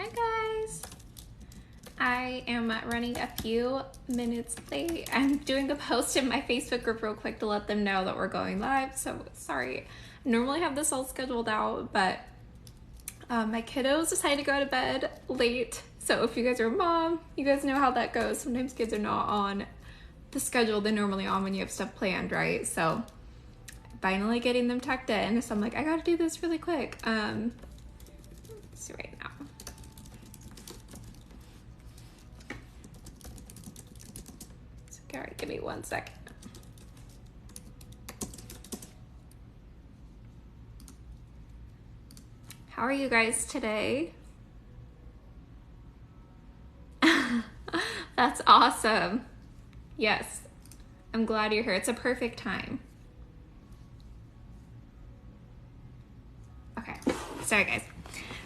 Hi guys! I am running a few minutes late. I'm doing a post in my Facebook group real quick to let them know that we're going live, so sorry. I normally have this all scheduled out, but my kiddos decided to go to bed late. So if you guys are a mom, you guys know how that goes. Sometimes kids are not on the schedule they're normally on when you have stuff planned, right? So finally getting them tucked in. So I'm like, I gotta do this really quick. Let's see right now. All right, give me 1 second. How are you guys today? That's awesome. Yes, I'm glad you're here. It's a perfect time. Okay, sorry guys.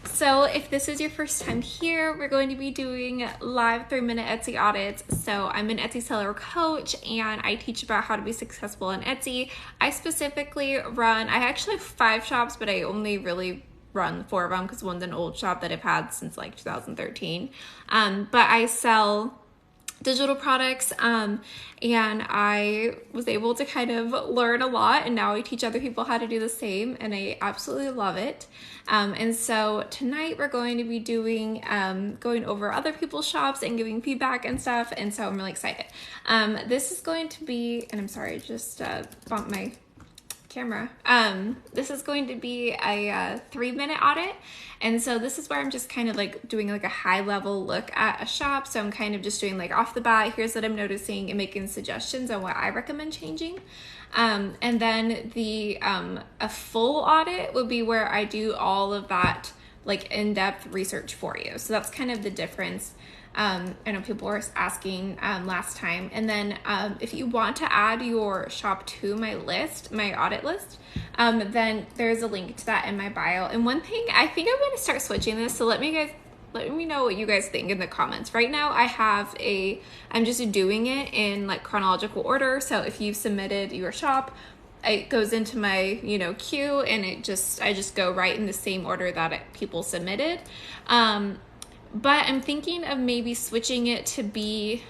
So if this is your first time here, we're going to be doing live 3-minute Etsy audits. So I'm an Etsy seller coach and I teach about how to be successful on Etsy. I specifically run, I actually have 5 shops, but I only really run 4 of them because one's an old shop that I've had since like 2013. But I sell digital products and I was able to kind of learn a lot, and now I teach other people how to do the same, and I absolutely love it. And so tonight we're going to be doing going over other people's shops and giving feedback and stuff, and so I'm really excited. This is going to be, and I'm sorry, I just bumped my camera. This is going to be a 3-minute audit, and so this is where I'm just kind of like doing like a high level look at a shop. So I'm kind of just doing like off the bat, here's what I'm noticing, and making suggestions on what I recommend changing. And then the a full audit would be where I do all of that like in-depth research for you. So that's kind of the difference. I know people were asking last time. And then if you want to add your shop to my list, my audit list, then there's a link to that in my bio. And one thing, I think I'm going to start switching this. So let me know what you guys think in the comments. Right now I'm just doing it in like chronological order. So if you've submitted your shop, it goes into my, queue, and I just go right in the same order that people submitted. But I'm thinking of maybe switching it to be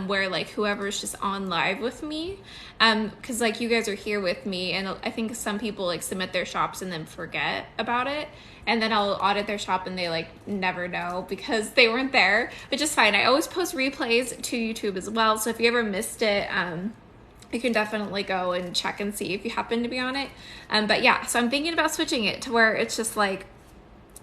where like whoever's just on live with me, because like you guys are here with me, and I think some people like submit their shops and then forget about it, and then I'll audit their shop and they like never know because they weren't there, which is fine. I always post replays to YouTube as well, so if you ever missed it, you can definitely go and check and see if you happen to be on it. But yeah, so I'm thinking about switching it to where it's just like,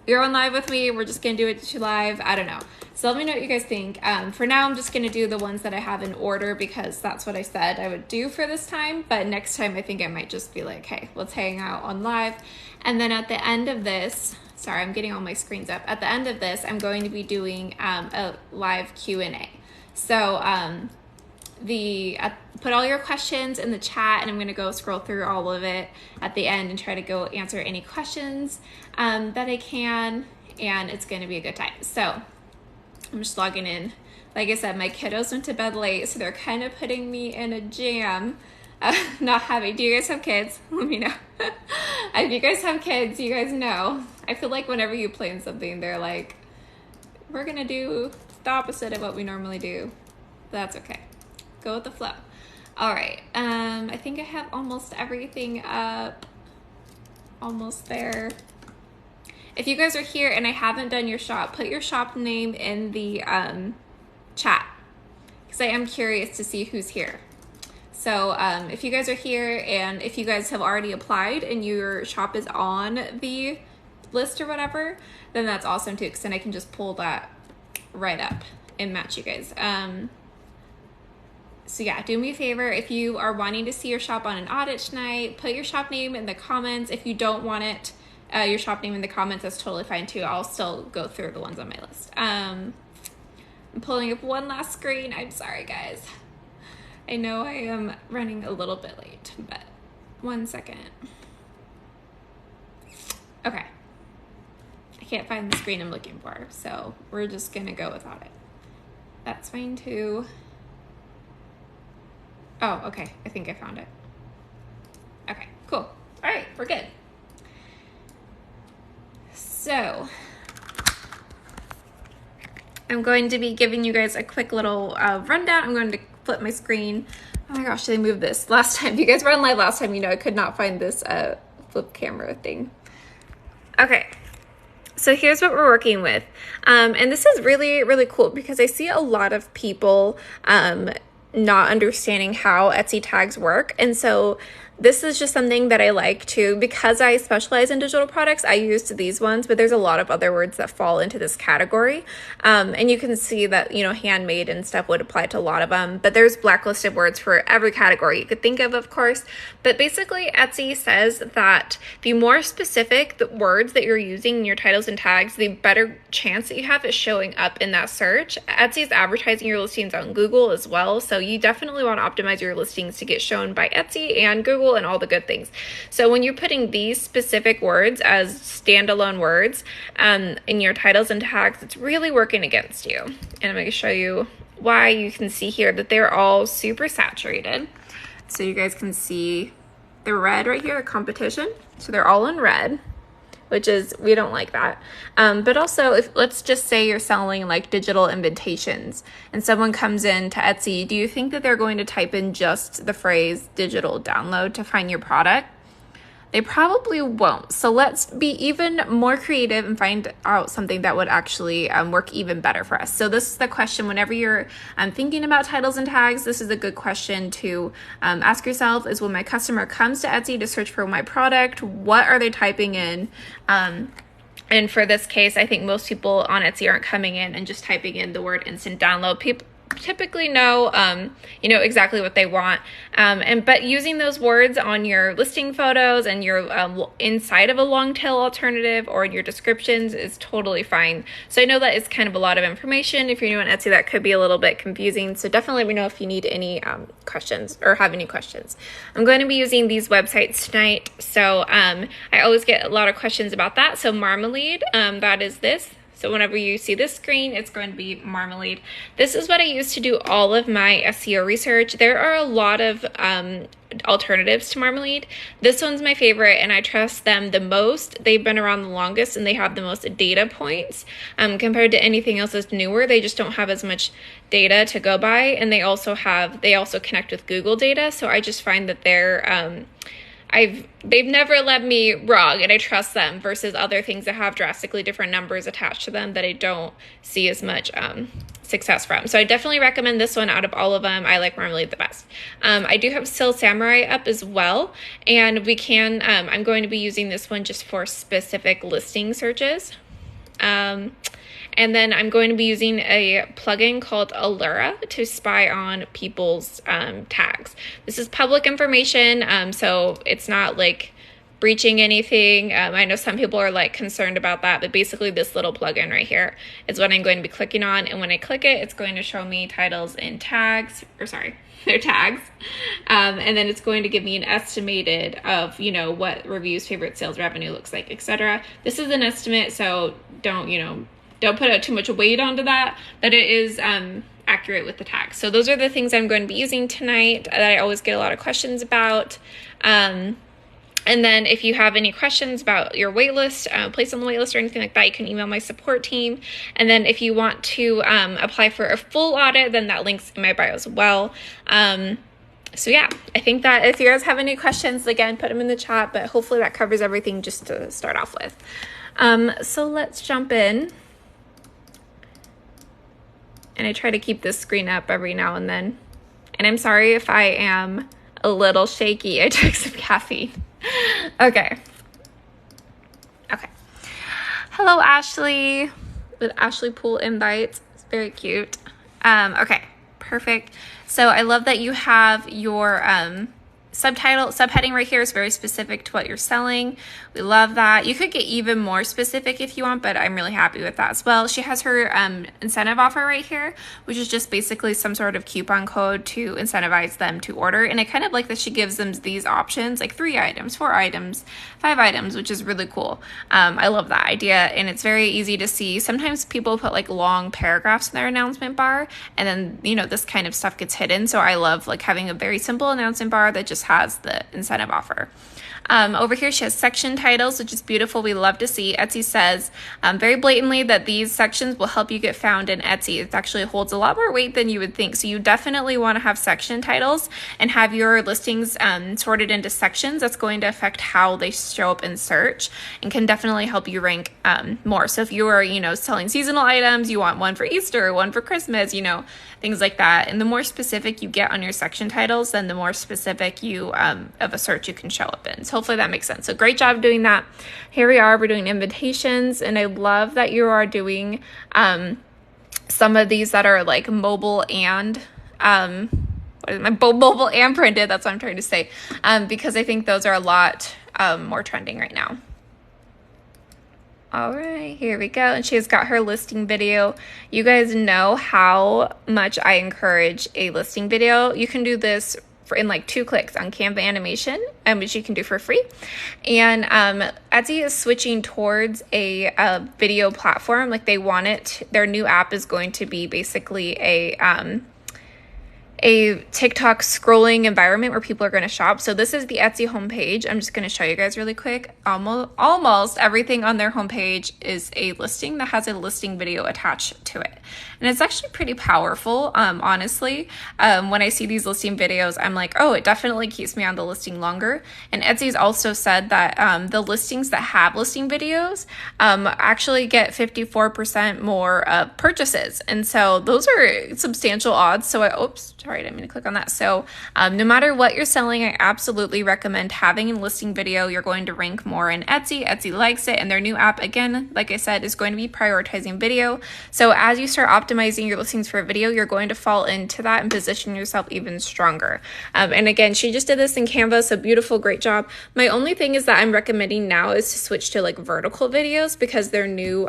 you're on live with me, we're just gonna do it to live. I don't know. So let me know what you guys think. For now, I'm just gonna do the ones that I have in order because that's what I said I would do for this time. But next time, I think I might just be like, hey, let's hang out on live. And then at the end of this, sorry, I'm getting all my screens up. At the end of this, I'm going to be doing a live Q&A. So put all your questions in the chat, and I'm going to go scroll through all of it at the end and try to go answer any questions that I can, and it's going to be a good time. So I'm just logging in. Like I said, my kiddos went to bed late, so they're kind of putting me in a jam. Not having. Do you guys have kids? Let me know. If you guys have kids, you guys know. I feel like whenever you plan something, they're like, we're going to do the opposite of what we normally do. That's okay. Go with the flow. All right. I think I have almost everything up. Almost there. If you guys are here and I haven't done your shop, put your shop name in the chat, because I am curious to see who's here. So if you guys are here and if you guys have already applied and your shop is on the list or whatever, then that's awesome too, because then I can just pull that right up and match you guys. So yeah, do me a favor, if you are wanting to see your shop on an audit tonight, put your shop name in the comments. If you don't want it, your shop name in the comments, that's totally fine too. I'll still go through the ones on my list. I'm pulling up one last screen. I'm sorry, guys. I know I am running a little bit late, but 1 second. Okay. I can't find the screen I'm looking for, so we're just gonna go without it. That's fine too. Oh, okay. I think I found it. Okay, cool. All right, we're good. So I'm going to be giving you guys a quick little rundown. I'm going to flip my screen. Oh my gosh, did I move this? Last time, if you guys were on live last time, you know I could not find this flip camera thing. Okay, so here's what we're working with. And this is really, really cool because I see a lot of people not understanding how Etsy tags work. And so this is just something that I like to, because I specialize in digital products, I used these ones, but there's a lot of other words that fall into this category. And you can see that, you know, handmade and stuff would apply to a lot of them, but there's blacklisted words for every category you could think of course. But basically Etsy says that the more specific the words that you're using in your titles and tags, the better chance that you have is showing up in that search. Etsy is advertising your listings on Google as well. So you definitely want to optimize your listings to get shown by Etsy and Google and all the good things. So when you're putting these specific words as standalone words in your titles and tags, it's really working against you. And I'm going to show you why. You can see here that they're all super saturated. So you guys can see the red right here, the competition. So they're all in red, which is, we don't like that. But also, if let's just say you're selling like digital invitations and someone comes in to Etsy, do you think that they're going to type in just the phrase digital download to find your product? They probably won't. So let's be even more creative and find out something that would actually work even better for us. So this is the question whenever you're thinking about titles and tags, this is a good question to ask yourself is when my customer comes to Etsy to search for my product, what are they typing in? And for this case, I think most people on Etsy aren't coming in and just typing in the word instant download. People typically know, you know exactly what they want. But using those words on your listing photos and your inside of a long tail alternative or in your descriptions is totally fine. So I know that is kind of a lot of information. If you're new on Etsy, that could be a little bit confusing. So definitely let me know if you need any questions or have any questions. I'm going to be using these websites tonight. So I always get a lot of questions about that. So Marmalade, that is this. So whenever you see this screen, it's going to be Marmalade. This is what I use to do all of my SEO research. There are a lot of alternatives to Marmalade. This one's my favorite and I trust them the most. They've been around the longest and they have the most data points compared to anything else that's newer. They just don't have as much data to go by, and they also connect with Google data. So I just find that they've never led me wrong and I trust them versus other things that have drastically different numbers attached to them that I don't see as much success from. So I definitely recommend this one out of all of them. I like Marmalade the best. I do have Still Samurai up as well, and we can, I'm going to be using this one just for specific listing searches. And then I'm going to be using a plugin called Allura to spy on people's tags. This is public information, so it's not like breaching anything. I know some people are like concerned about that, but basically this little plugin right here is what I'm going to be clicking on. And when I click it, it's going to show me titles and tags, or sorry, their tags. And then it's going to give me an estimated of, you know, what reviews, favorite sales revenue looks like, etc. This is an estimate, so don't put out too much weight onto that, but it is accurate with the tags. So those are the things I'm going to be using tonight that I always get a lot of questions about. And then if you have any questions about your waitlist, place on the waitlist or anything like that, you can email my support team. And then if you want to apply for a full audit, then that link's in my bio as well. So yeah, I think that if you guys have any questions, again, put them in the chat, but hopefully that covers everything just to start off with. So let's jump in. And I try to keep this screen up every now and then. And I'm sorry if I am a little shaky. I took some caffeine. Okay. Hello, Ashley, with Ashley Pool Invites. It's very cute. Okay, perfect. So I love that you have your subheading right here is very specific to what you're selling. We love that. You could get even more specific if you want, but I'm really happy with that as well. She has her incentive offer right here, which is just basically some sort of coupon code to incentivize them to order. And I kind of like that she gives them these options, like 3 items, 4 items, 5 items, which is really cool. I love that idea, and it's very easy to see. Sometimes people put like long paragraphs in their announcement bar, and then, you know, this kind of stuff gets hidden. So I love like having a very simple announcement bar that just has the incentive offer. Over here, she has section titles, which is beautiful. We love to see. Etsy says very blatantly that these sections will help you get found in Etsy. It actually holds a lot more weight than you would think. So you definitely want to have section titles and have your listings sorted into sections. That's going to affect how they show up in search and can definitely help you rank more. So if you are, selling seasonal items, you want one for Easter, one for Christmas, things like that. And the more specific you get on your section titles, then the more specific you of a search you can show up in. So hopefully that makes sense. So great job doing that. Here we are, we're doing invitations, and I love that you are doing some of these that are like mobile and mobile and printed. That's what I'm trying to say, because I think those are a lot more trending right now. All right, here we go. And she's got her listing video. You guys know how much I encourage a listing video. You can do this in like 2 clicks on Canva animation, which you can do for free. And Etsy is switching towards a video platform. Like they want it, their new app is going to be basically a TikTok scrolling environment where people are going to shop. So this is the Etsy homepage. I'm just going to show you guys really quick. Almost everything on their homepage is a listing that has a listing video attached to it. And it's actually pretty powerful, honestly. When I see these listing videos, I'm like, oh, it definitely keeps me on the listing longer. And Etsy's also said that the listings that have listing videos actually get 54% more purchases. And so those are substantial odds. So I didn't mean to click on that. So no matter what you're selling, I absolutely recommend having a listing video. You're going to rank more in Etsy. Etsy likes it. And their new app, again, like I said, is going to be prioritizing video. So as you start optimizing your listings for a video, you're going to fall into that and position yourself even stronger. And again, she just did this in Canva. So beautiful, great job. My only thing is that I'm recommending now is to switch to like vertical videos because their new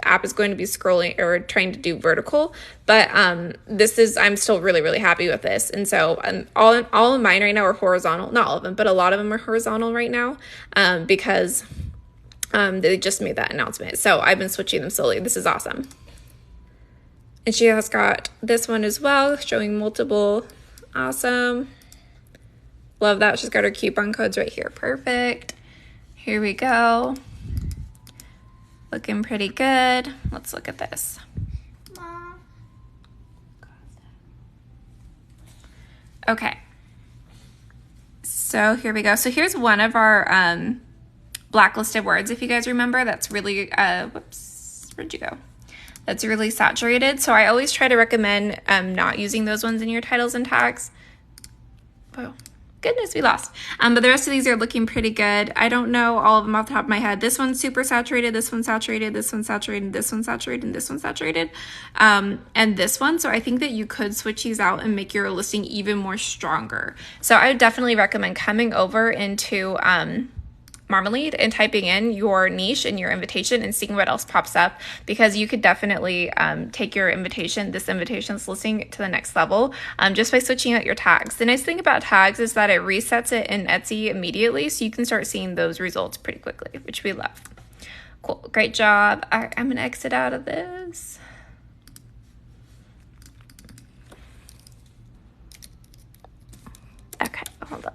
app is going to be scrolling or trying to do vertical, but I'm still really, really happy with this. And so all of mine right now are horizontal, not all of them, but a lot of them are horizontal right now because they just made that announcement. So I've been switching them slowly. This is awesome. And she has got this one as well, showing multiple. Awesome. Love that. She's got her coupon codes right here. Perfect. Here we go. Looking pretty good. Let's look at this. Okay. So here we go. So here's one of our blacklisted words, if you guys remember. That's really, whoops, where'd you go? That's really saturated. So I always try to recommend not using those ones in your titles and tags. Oh, goodness, we lost. But the rest of these are looking pretty good. I don't know all of them off the top of my head. This one's super saturated, this one's saturated, this one's saturated, this one's saturated, and this one's saturated. And this one. So I think that you could switch these out and make your listing even more stronger. So I would definitely recommend coming over into Marmalade and typing in your niche and your invitation and seeing what else pops up, because you could definitely take your this invitations listing to the next level just by switching out your tags. The nice thing about tags is that it resets it in Etsy immediately, so you can start seeing those results pretty quickly, which we love. Cool, great job. All right, I'm gonna exit out of this. Okay, hold on.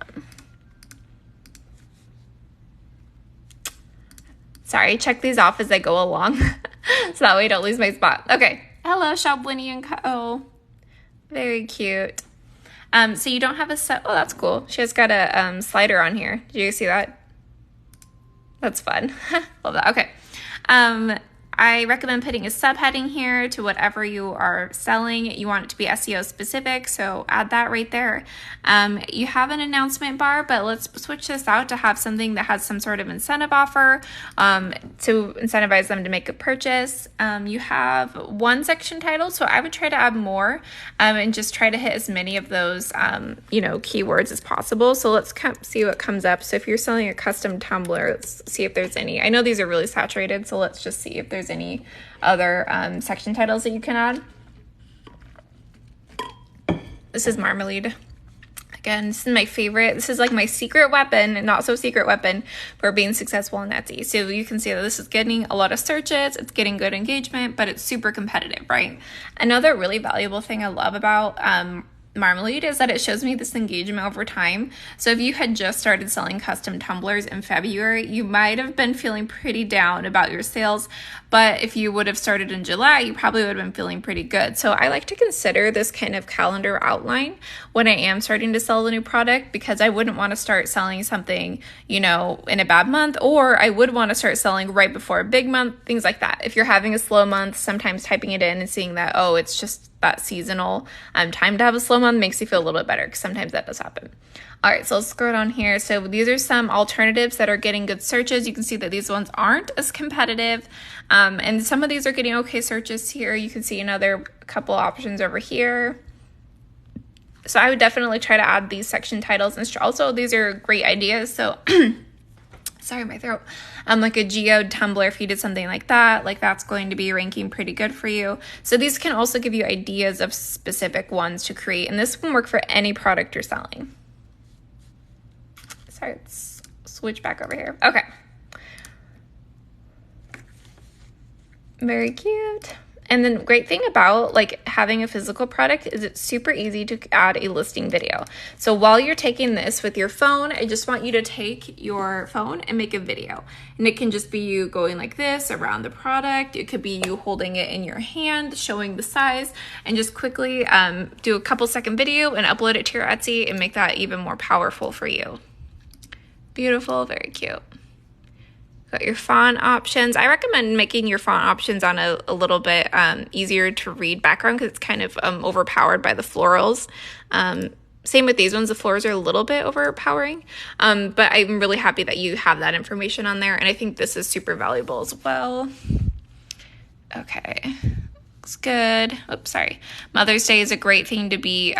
Sorry, check these off as I go along so that way I don't lose my spot. Okay. Hello, Shop Winnie & Co. Very cute. So you don't have a set. Oh, that's cool. She has got a slider on here. Did you see that? That's fun. Love that. Okay. I recommend putting a subheading here to whatever you are selling. You want it to be SEO specific, so add that right there. You have an announcement bar, but let's switch this out to have something that has some sort of incentive offer to incentivize them to make a purchase. You have one section title, so I would try to add more and just try to hit as many of those keywords as possible. So let's see what comes up. So if you're selling a custom tumbler, let's see if there's any. I know these are really saturated, so let's just see if there's any other section titles that you can add. This is Marmalade. Again, this is my favorite. This is like my secret weapon, and not so secret weapon, for being successful in Etsy. So you can see that this is getting a lot of searches, it's getting good engagement, but it's super competitive, right? Another really valuable thing I love about Marmalade is that it shows me this engagement over time. So if you had just started selling custom tumblers in February, you might have been feeling pretty down about your sales. But if you would have started in July, you probably would have been feeling pretty good. So I like to consider this kind of calendar outline when I am starting to sell a new product, because I wouldn't want to start selling something, you know, in a bad month, or I would want to start selling right before a big month, things like that. If you're having a slow month, sometimes typing it in and seeing that, oh, it's just that seasonal time to have a slow month makes you feel a little bit better, because sometimes that does happen. All right, so let's scroll down here. So these are some alternatives that are getting good searches. You can see that these ones aren't as competitive, and some of these are getting okay searches here. You can see another couple options over here. So I would definitely try to add these section titles, and also these are great ideas. So sorry, my throat. Like a geode tumbler, if you did something like that's going to be ranking pretty good for you. So these can also give you ideas of specific ones to create, and this can work for any product you're selling. Sorry, let's switch back over here. Okay. Very cute. And then great thing about like having a physical product is it's super easy to add a listing video. So while you're taking this with your phone, I just want you to take your phone and make a video. And it can just be you going like this around the product. It could be you holding it in your hand, showing the size, and just quickly do a couple second video and upload it to your Etsy and make that even more powerful for you. Beautiful, very cute. Got your font options. I recommend making your font options on a little bit easier to read background, because it's kind of overpowered by the florals. Same with these ones. The florals are a little bit overpowering, but I'm really happy that you have that information on there, and I think this is super valuable as well. Okay. Looks good. Oops, sorry. Mother's Day is a great thing to be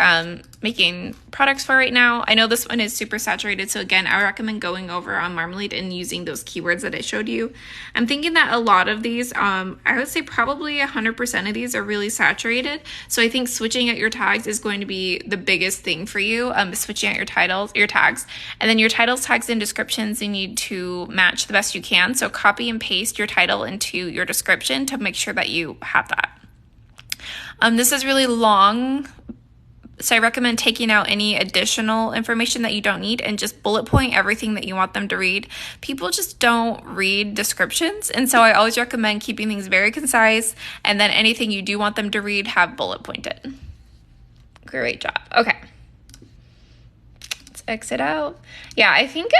making products for right now. I know this one is super saturated, so again, I recommend going over on Marmalade and using those keywords that I showed you. I'm thinking that a lot of these, I would say probably 100% of these are really saturated, so I think switching out your tags is going to be the biggest thing for you, switching out your tags, and then your titles, tags, and descriptions, you need to match the best you can, so copy and paste your title into your description to make sure that you have that. This is really long, so I recommend taking out any additional information that you don't need and just bullet point everything that you want them to read. People just don't read descriptions, and so I always recommend keeping things very concise, and then anything you do want them to read, have bullet pointed. Great job. Okay. Let's exit out. Yeah, I think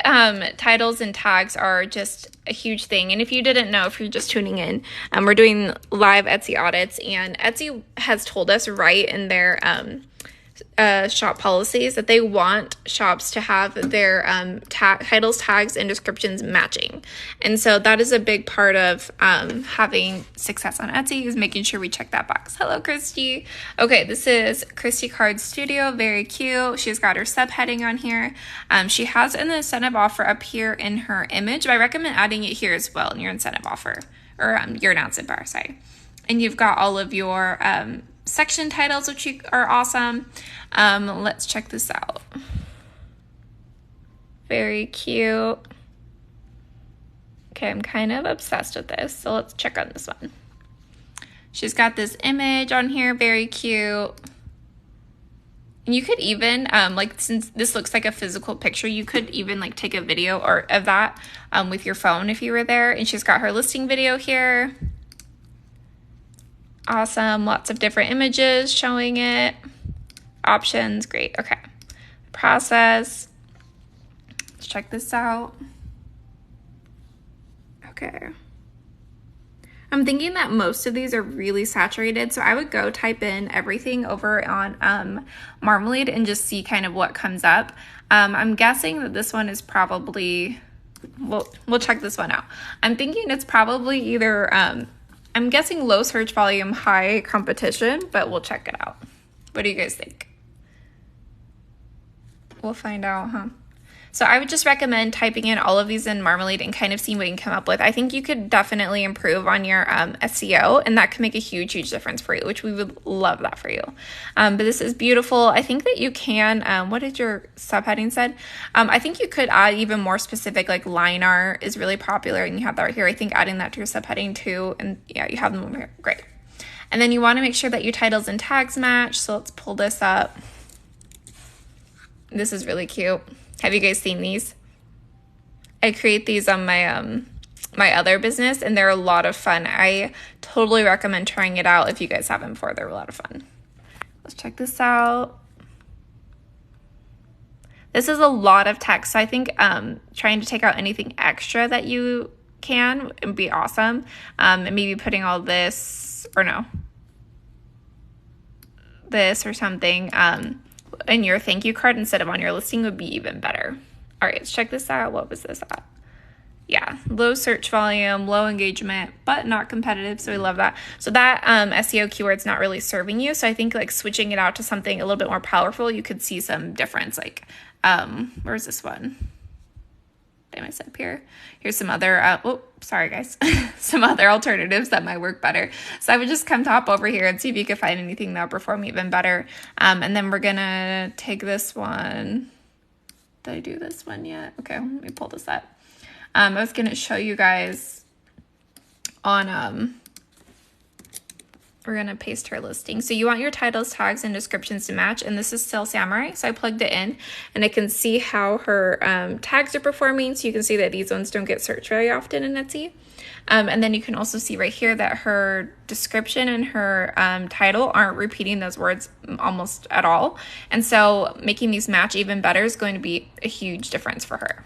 titles and tags are just a huge thing. And if you didn't know, if you're just tuning in, we're doing live Etsy audits, and Etsy has told us right in their shop policies that they want shops to have their titles, tags, and descriptions matching. And so that is a big part of having success on Etsy, is making sure we check that box. Hello, Christy. Okay, this is Christy Card Studio. Very cute. She's got her subheading on here. She has an incentive offer up here in her image, but I recommend adding it here as well in your incentive offer, or your announcement bar, sorry. And you've got all of your section titles, which are awesome. Let's check this out. Very cute. Okay, I'm kind of obsessed with this, so let's check on this one. She's got this image on here, very cute. And you could even, like, since this looks like a physical picture, you could even like take a video of that with your phone if you were there. And she's got her listing video here. Awesome. Lots of different images showing it. Options. Great. Okay. Process. Let's check this out. Okay. I'm thinking that most of these are really saturated, so I would go type in everything over on Marmalade and just see kind of what comes up. I'm guessing that this one is probably, we'll check this one out. I'm thinking it's probably either, I'm guessing low search volume, high competition, but we'll check it out. What do you guys think? We'll find out, huh? So I would just recommend typing in all of these in Marmalade and kind of seeing what you can come up with. I think you could definitely improve on your SEO, and that can make a huge, huge difference for you, which we would love that for you. But this is beautiful. I think that you can, what did your subheading said? I think you could add even more specific, like line art is really popular, and you have that right here. I think adding that to your subheading too, and yeah, you have them over here. Great. And then you want to make sure that your titles and tags match. So let's pull this up. This is really cute. Have you guys seen these? I create these on my my other business, and they're a lot of fun. I totally recommend trying it out if you guys haven't before. They're a lot of fun. Let's check this out. This is a lot of text, so I think trying to take out anything extra that you can would be awesome. And maybe putting all this, or no, this or something in your thank you card instead of on your listing would be even better. All right, let's check this out. What was this at? Yeah, low search volume, low engagement, but not competitive. So we love that. So that SEO keyword's not really serving you. So I think like switching it out to something a little bit more powerful, you could see some difference. Like, where's this one? Did I mess up here? Here's some other, oh, sorry guys, some other alternatives that might work better. So I would just come top over here and see if you could find anything that'll perform even better. And then we're gonna take this one. Did I do this one yet? Okay, let me pull this up. I was going to show you guys on, we're going to paste her listing. So you want your titles, tags, and descriptions to match, and this is still Samurai. So I plugged it in, and I can see how her tags are performing. So you can see that these ones don't get searched very often in Etsy. And then you can also see right here that her description and her title aren't repeating those words almost at all. And so making these match even better is going to be a huge difference for her.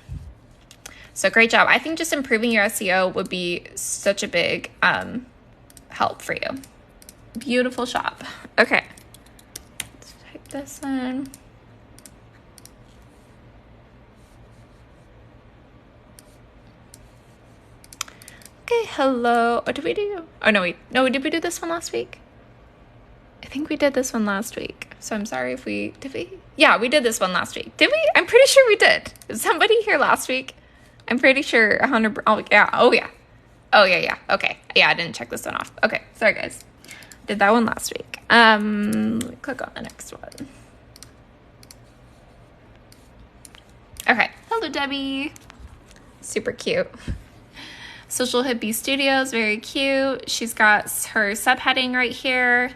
So great job. I think just improving your SEO would be such a big help for you. Beautiful shop. Okay. Let's type this in. Okay, hello. Oh, did we do? Oh, no, did we do this one last week? I think we did this one last week. So I'm sorry if did we? Yeah, we did this one last week. Did we? I'm pretty sure we did. Was somebody here last week? I'm pretty sure 100%. Oh, yeah. Oh, yeah. Oh, yeah, yeah. Okay. Yeah, I didn't check this one off. Okay. Sorry, guys. Did that one last week. Let me click on the next one. Okay. Hello, Debbie. Super cute. Social Hippie Studios. Very cute. She's got her subheading right here.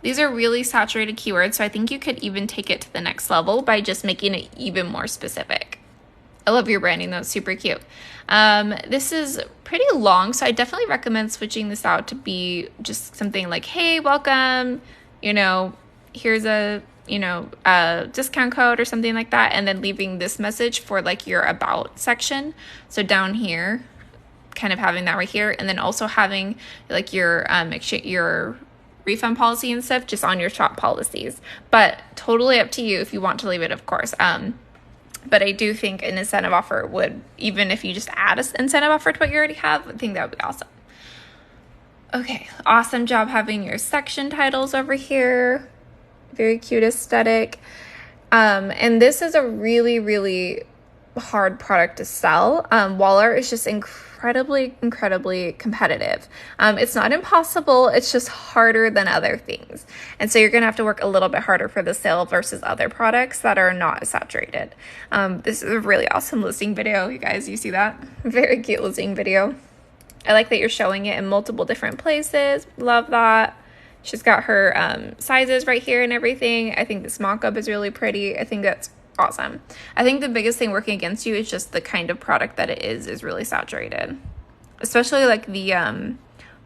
These are really saturated keywords, so I think you could even take it to the next level by just making it even more specific. I love your branding though, it's super cute. This is pretty long, so I definitely recommend switching this out to be just something like, hey, welcome, you know, here's a, you know, a discount code or something like that, and then leaving this message for like your about section. So down here, kind of having that right here, and then also having like your refund policy and stuff just on your shop policies. But totally up to you if you want to leave it, of course. But I do think an incentive offer would, even if you just add an incentive offer to what you already have, I think that would be awesome. Okay, awesome job having your section titles over here. Very cute aesthetic. And this is a really, really hard product to sell. Wall art is just incredibly competitive. It's not impossible, it's just harder than other things. And so you're gonna have to work a little bit harder for the sale versus other products that are not saturated. This is a really awesome listing video, you guys, you see that? Very cute listing video. I like that you're showing it in multiple different places. Love that. She's got her sizes right here and everything. I think this mock-up is really pretty. I think that's awesome. I think the biggest thing working against you is just the kind of product that it is really saturated. Especially like the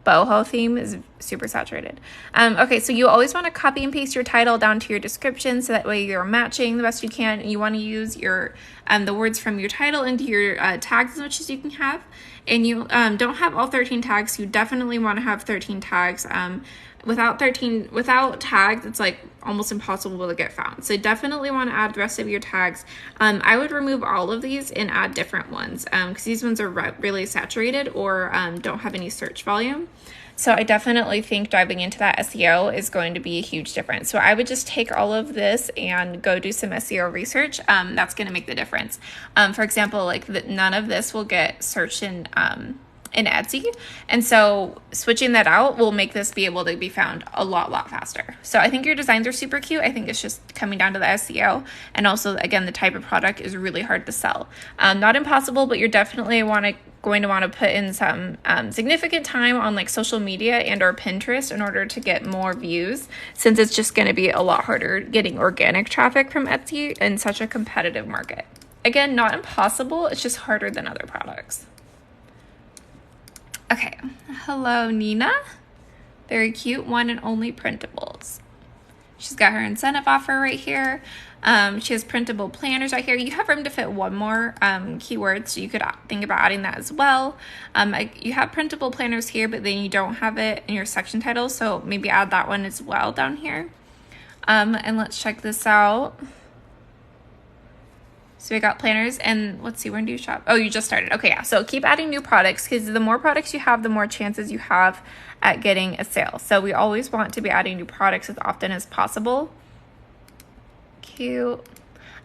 boho theme is super saturated. Okay, so you always want to copy and paste your title down to your description so that way you're matching the best you can. And you want to use your the words from your title into your tags as much as you can have. And you don't have all 13 tags. You definitely want to have 13 tags. Without tags, it's like almost impossible to get found. So definitely want to add the rest of your tags. I would remove all of these and add different ones because these ones are really saturated or don't have any search volume. So I definitely think diving into that SEO is going to be a huge difference. So I would just take all of this and go do some SEO research. That's going to make the difference. For example, like none of this will get searched in in Etsy. And so switching that out will make this be able to be found a lot faster. So I think your designs are super cute. I think it's just coming down to the SEO. And also, again, the type of product is really hard to sell. Not impossible, but you're definitely going to want to put in some significant time on like social media and or Pinterest in order to get more views, since it's just going to be a lot harder getting organic traffic from Etsy in such a competitive market. Again, not impossible, it's just harder than other products. Okay, hello Nina. Very cute, one and only printables. She's got her incentive offer right here. She has printable planners right here. You have room to fit one more keyword, so you could think about adding that as well. You have printable planners here, but then you don't have it in your section title, so maybe add that one as well down here. And let's check this out. So we got planners, and let's see, when do you shop? Oh, you just started. Okay, yeah. So keep adding new products, because the more products you have, the more chances you have at getting a sale. So we always want to be adding new products as often as possible. Cute.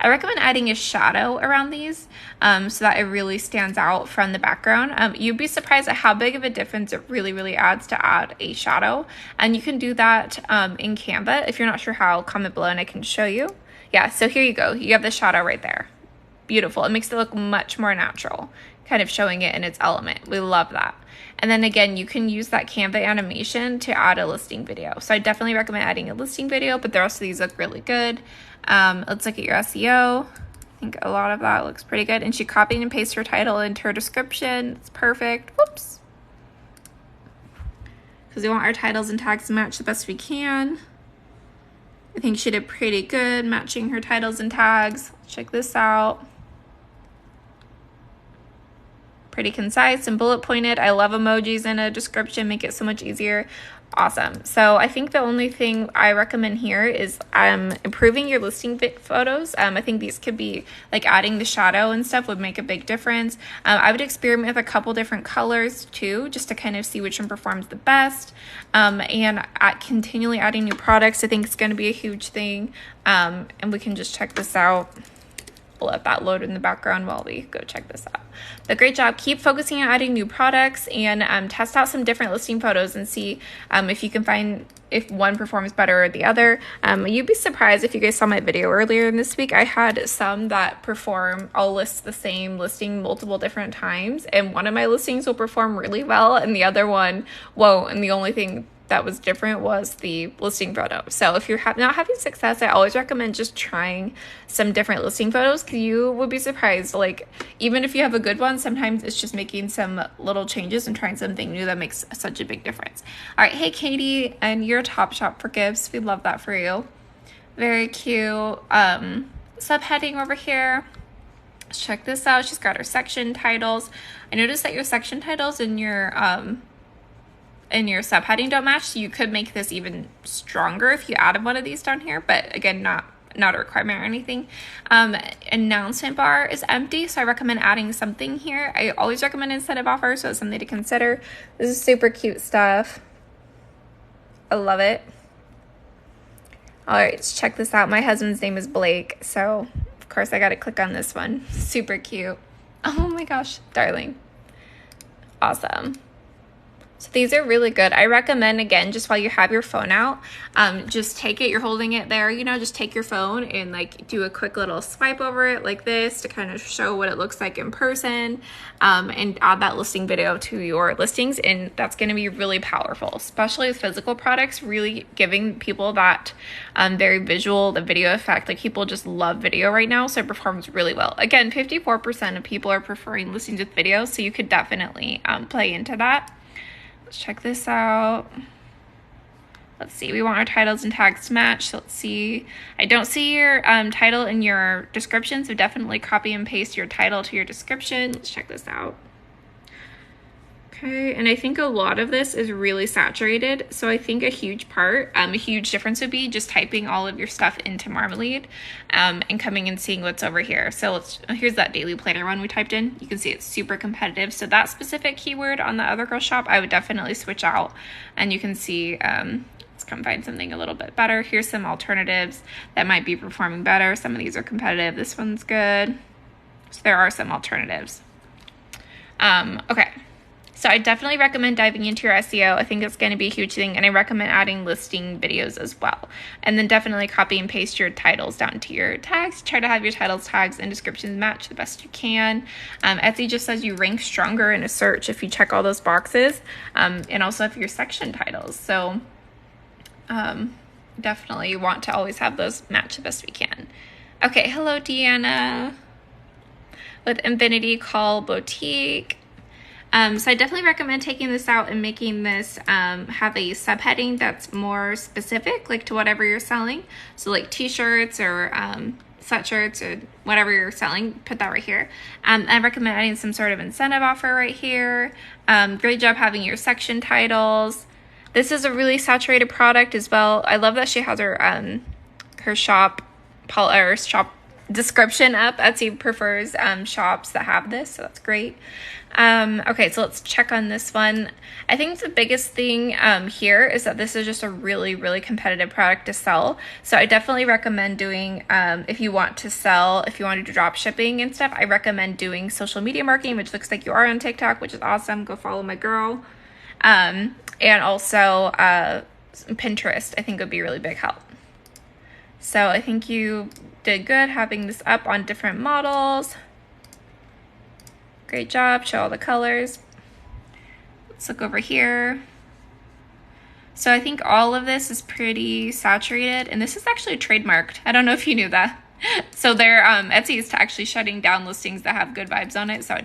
I recommend adding a shadow around these so that it really stands out from the background. You'd be surprised at how big of a difference it really adds to add a shadow. And you can do that in Canva. If you're not sure how, comment below and I can show you. Yeah, so here you go. You have the shadow right there. Beautiful. It makes it look much more natural, kind of showing it in its element. We love that. And then again, you can use that Canva animation to add a listing video. So I definitely recommend adding a listing video, but the rest of these look really good. Let's look at your SEO. I think a lot of that looks pretty good. And she copied and pasted her title into her description. It's perfect. Whoops. Because we want our titles and tags to match the best we can. I think she did pretty good matching her titles and tags. Check this out. Pretty concise and bullet pointed. I love emojis in a description, make it so much easier. Awesome. So I think the only thing I recommend here is improving your listing photos. I think these could be like adding the shadow and stuff would make a big difference. I would experiment with a couple different colors too, just to kind of see which one performs the best. And continually adding new products, I think is going to be a huge thing. And we can just check this out. We'll let that load in the background while we go check this out. But great job. Keep focusing on adding new products and test out some different listing photos and see if you can find if one performs better or the other. You'd be surprised if you guys saw my video earlier in this week. I had some that perform, I'll list the same listing multiple different times, and one of my listings will perform really well and the other one won't. And the only thing that was different was the listing photo. So if you're not having success, I always recommend just trying some different listing photos, because you would be surprised. Like, even if you have a good one, sometimes it's just making some little changes and trying something new that makes such a big difference. All right, hey Katie, and your Top Shop for gifts. We love that for you. Very cute. Subheading over here. Let's check this out. She's got her section titles. I noticed that your section titles in your subheading don't match, so you could make this even stronger if you added one of these down here, but again, not a requirement or anything. Announcement bar is empty, so I recommend adding something here. I always recommend incentive offer, so it's something to consider. This is super cute stuff. I love it. All right, let's check this out. My husband's name is Blake, so of course I got to click on this one. Super cute. Oh my gosh, darling. Awesome. So these are really good. I recommend, again, just while you have your phone out, just take it, you're holding it there, just take your phone and like do a quick little swipe over it like this to kind of show what it looks like in person, and add that listing video to your listings. And that's going to be really powerful, especially with physical products, really giving people that very visual, the video effect. Like, people just love video right now, so it performs really well. Again, 54% of people are preferring listings with video, so you could definitely play into that. Let's check this out. Let's see, we want our titles and tags to match. So let's see. I don't see your title in your description, so definitely copy and paste your title to your description. Let's check this out. Okay, and I think a lot of this is really saturated, so I think a huge difference would be just typing all of your stuff into Marmalade and coming and seeing what's over here. So here's that daily planner one we typed in. You can see it's super competitive. So that specific keyword on the Other Girl shop, I would definitely switch out, and you can see, let's come find something a little bit better. Here's some alternatives that might be performing better. Some of these are competitive. This one's good. So there are some alternatives. Okay. So I definitely recommend diving into your SEO. I think it's going to be a huge thing, and I recommend adding listing videos as well. And then definitely copy and paste your titles down to your tags. Try to have your titles, tags, and descriptions match the best you can. Etsy just says you rank stronger in a search if you check all those boxes, and also if your section titles. So definitely want to always have those match the best we can. Okay, hello Deanna with Infinity Call Boutique. So I definitely recommend taking this out and making this have a subheading that's more specific, like to whatever you're selling. So like t-shirts or sweatshirts or whatever you're selling, put that right here. I recommend adding some sort of incentive offer right here. Great job having your section titles. This is a really saturated product as well. I love that she has her shop description up. Etsy prefers shops that have this, so that's great. Okay, so let's check on this one. I think the biggest thing here is that this is just a really, really competitive product to sell. So I definitely recommend doing, if you want to sell, if you want to do drop shipping and stuff, I recommend doing social media marketing, which looks like you are on TikTok, which is awesome. Go follow my girl. And also Pinterest, I think would be a really big help. So I think you did good having this up on different models. Great job, show all the colors. Let's look over here. So I think all of this is pretty saturated, and this is actually trademarked. I don't know if you knew that. So they're, Etsy is actually shutting down listings that have good vibes on it, so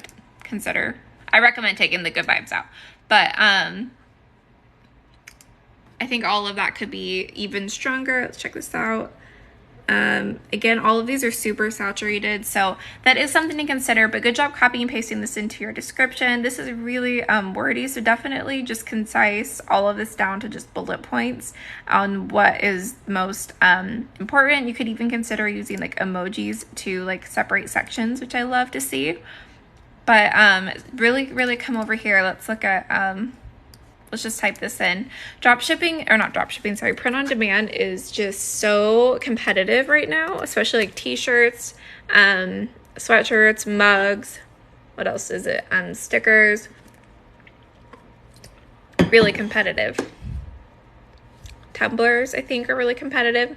I recommend taking the good vibes out. But I think all of that could be even stronger. Let's check this out. Again, all of these are super saturated, so that is something to consider, but good job copying and pasting this into your description. This is really wordy, so definitely just concise all of this down to just bullet points on what is most important. You could even consider using like emojis to like separate sections, which I love to see. But really come over here. Let's look at let's just type this in. Print on demand is just so competitive right now, especially like t-shirts, sweatshirts, mugs. What else is it? Stickers. Really competitive. Tumblers, I think, are really competitive.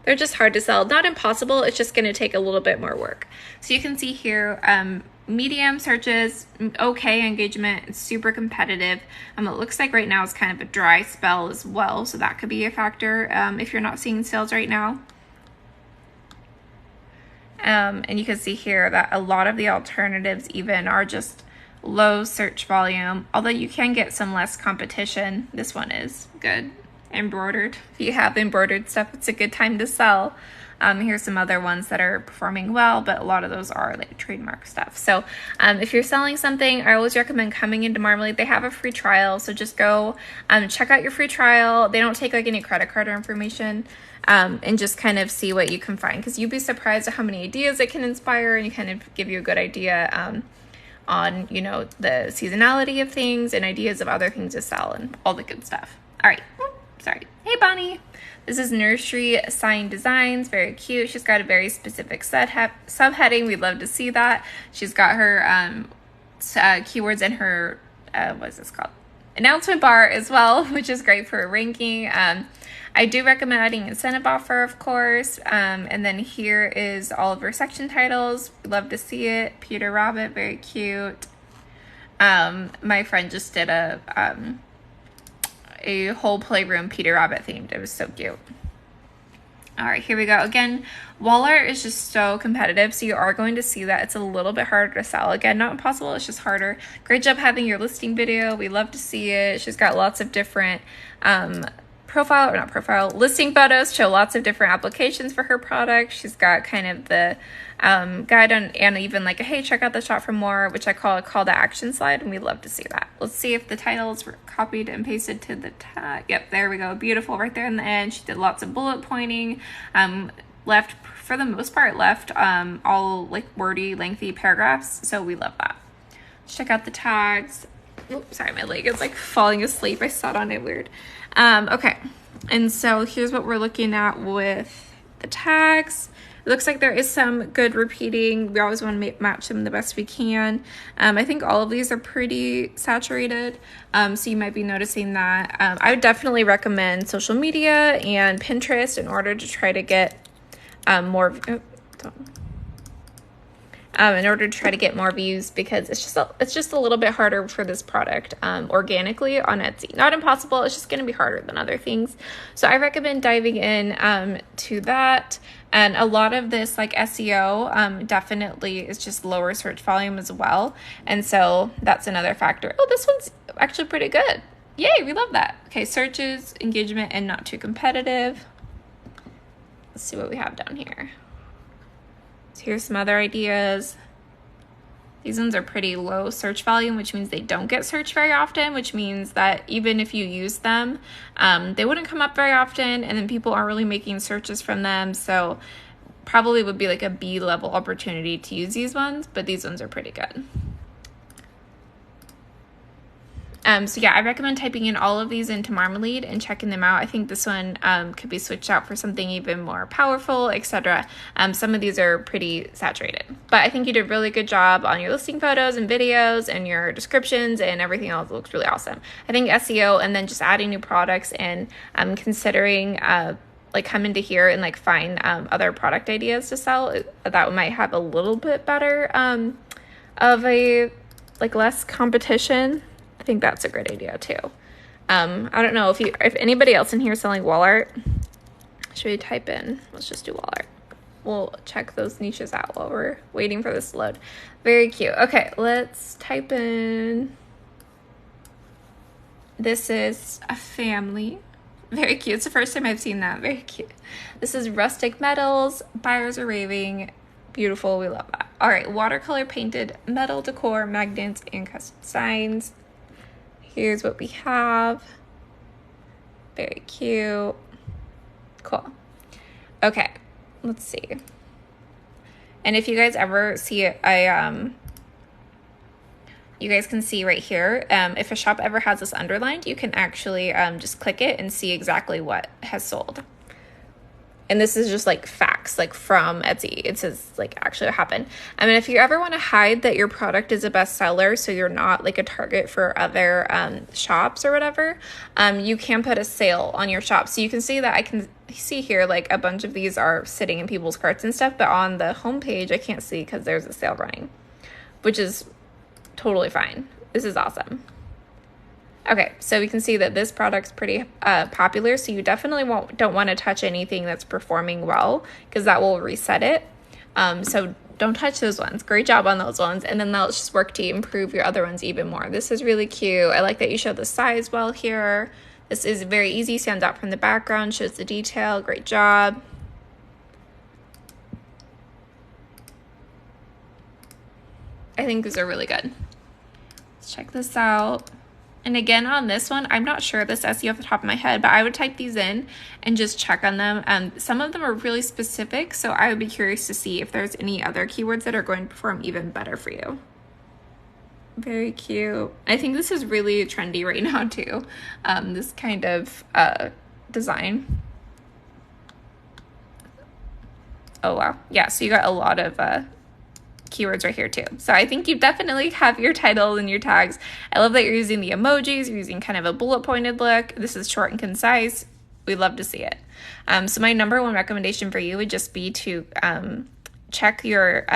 They're just hard to sell. Not impossible, it's just going to take a little bit more work. So you can see here, medium searches, okay engagement, it's super competitive. It looks like right now it's kind of a dry spell as well, so that could be a factor if you're not seeing sales right now. And you can see here that a lot of the alternatives even are just low search volume, although you can get some less competition. This one is good. Embroidered. If you have embroidered stuff, it's a good time to sell. Here's some other ones that are performing well, but a lot of those are like trademark stuff. So if you're selling something, I always recommend coming into Marmalade. They have a free trial, so just go check out your free trial. They don't take like any credit card or information, and just kind of see what you can find, because you'd be surprised at how many ideas it can inspire, and you kind of give you a good idea on, you know, the seasonality of things and ideas of other things to sell and all the good stuff. All right. Sorry. Hey, Bonnie. This is Nursery Sign Designs. Very cute. She's got a very specific subheading. We'd love to see that. She's got her keywords in her, what is this called? Announcement bar as well, which is great for ranking. I do recommend adding incentive offer, of course. And then here is all of her section titles. We'd love to see it. Peter Rabbit, very cute. My friend just did a whole playroom Peter Rabbit themed. It was so cute. All right, here we go. Again, wall art is just so competitive, so you are going to see that it's a little bit harder to sell. Again, not impossible, it's just harder. Great job having your listing video. We love to see it. She's got lots of different listing photos, show lots of different applications for her product. She's got kind of the guide on, and even like a, hey, check out the shop for more, which I call a call to action slide, and we love to see that. Let's see if the titles were copied and pasted to the tag. Yep, there we go. Beautiful right there in the end. She did lots of bullet pointing, left, for the most part, all like wordy, lengthy paragraphs, so we love that. Let's check out the tags. Oops, sorry, my leg is like falling asleep. I sat on it weird. Okay, and so here's what we're looking at with the tags. It looks like there is some good repeating. We always want to match them the best we can. I think all of these are pretty saturated, so you might be noticing that. I would definitely recommend social media and Pinterest in order to try to get more views, because it's just a little bit harder for this product organically on Etsy. Not impossible, it's just going to be harder than other things. So I recommend diving in to that. And a lot of this, like SEO, definitely is just lower search volume as well. And so that's another factor. Oh, this one's actually pretty good. Yay, we love that. Okay, searches, engagement, and not too competitive. Let's see what we have down here. So here's some other ideas. These ones are pretty low search volume, which means they don't get searched very often, which means that even if you use them, they wouldn't come up very often, and then people aren't really making searches from them. So probably would be like a B-level opportunity to use these ones, but these ones are pretty good. So yeah, I recommend typing in all of these into Marmalade and checking them out. I think this one could be switched out for something even more powerful, etc. Some of these are pretty saturated, but I think you did a really good job on your listing photos and videos and your descriptions, and everything else looks really awesome. I think SEO and then just adding new products and considering like come into here and like find other product ideas to sell, that might have a little bit better of a like less competition. I think that's a great idea too. I don't know if anybody else in here is selling wall art. Should we type in? Let's just do wall art. We'll check those niches out while we're waiting for this to load. Very cute. Okay, let's type in. This is a family. Very cute. It's the first time I've seen that. Very cute. This is rustic metals. Buyers are raving. Beautiful. We love that. All right, watercolor painted metal decor, magnets, and custom signs. Here's what we have. Very cute. Cool. Okay, let's see. And if you guys ever see it, you guys can see right here, if a shop ever has this underlined, you can actually just click it and see exactly what has sold. And this is just like facts, like from Etsy. It says like actually what happened. I mean, if you ever want to hide that your product is a bestseller, so you're not like a target for other shops or whatever, you can put a sale on your shop. So you can see that I can see here like a bunch of these are sitting in people's carts and stuff, but on the homepage I can't see because there's a sale running, which is totally fine. This is awesome. Okay, so we can see that this product's pretty popular, so you definitely don't want to touch anything that's performing well, because that will reset it. So don't touch those ones. Great job on those ones, and then let's just work to improve your other ones even more. This is really cute. I like that you show the size well here. This is very easy, stands out from the background, shows the detail. Great job. I think these are really good. Let's check this out. And again, on this one, I'm not sure of this SEO off the top of my head, but I would type these in and just check on them. Some of them are really specific, so I would be curious to see if there's any other keywords that are going to perform even better for you. Very cute. I think this is really trendy right now too, this kind of design. Oh wow, yeah, so you got a lot of keywords right here too. So I think you definitely have your title and your tags. I love that you're using the emojis, you're using kind of a bullet pointed look. This is short and concise. We love to see it. So my number one recommendation for you would just be to check your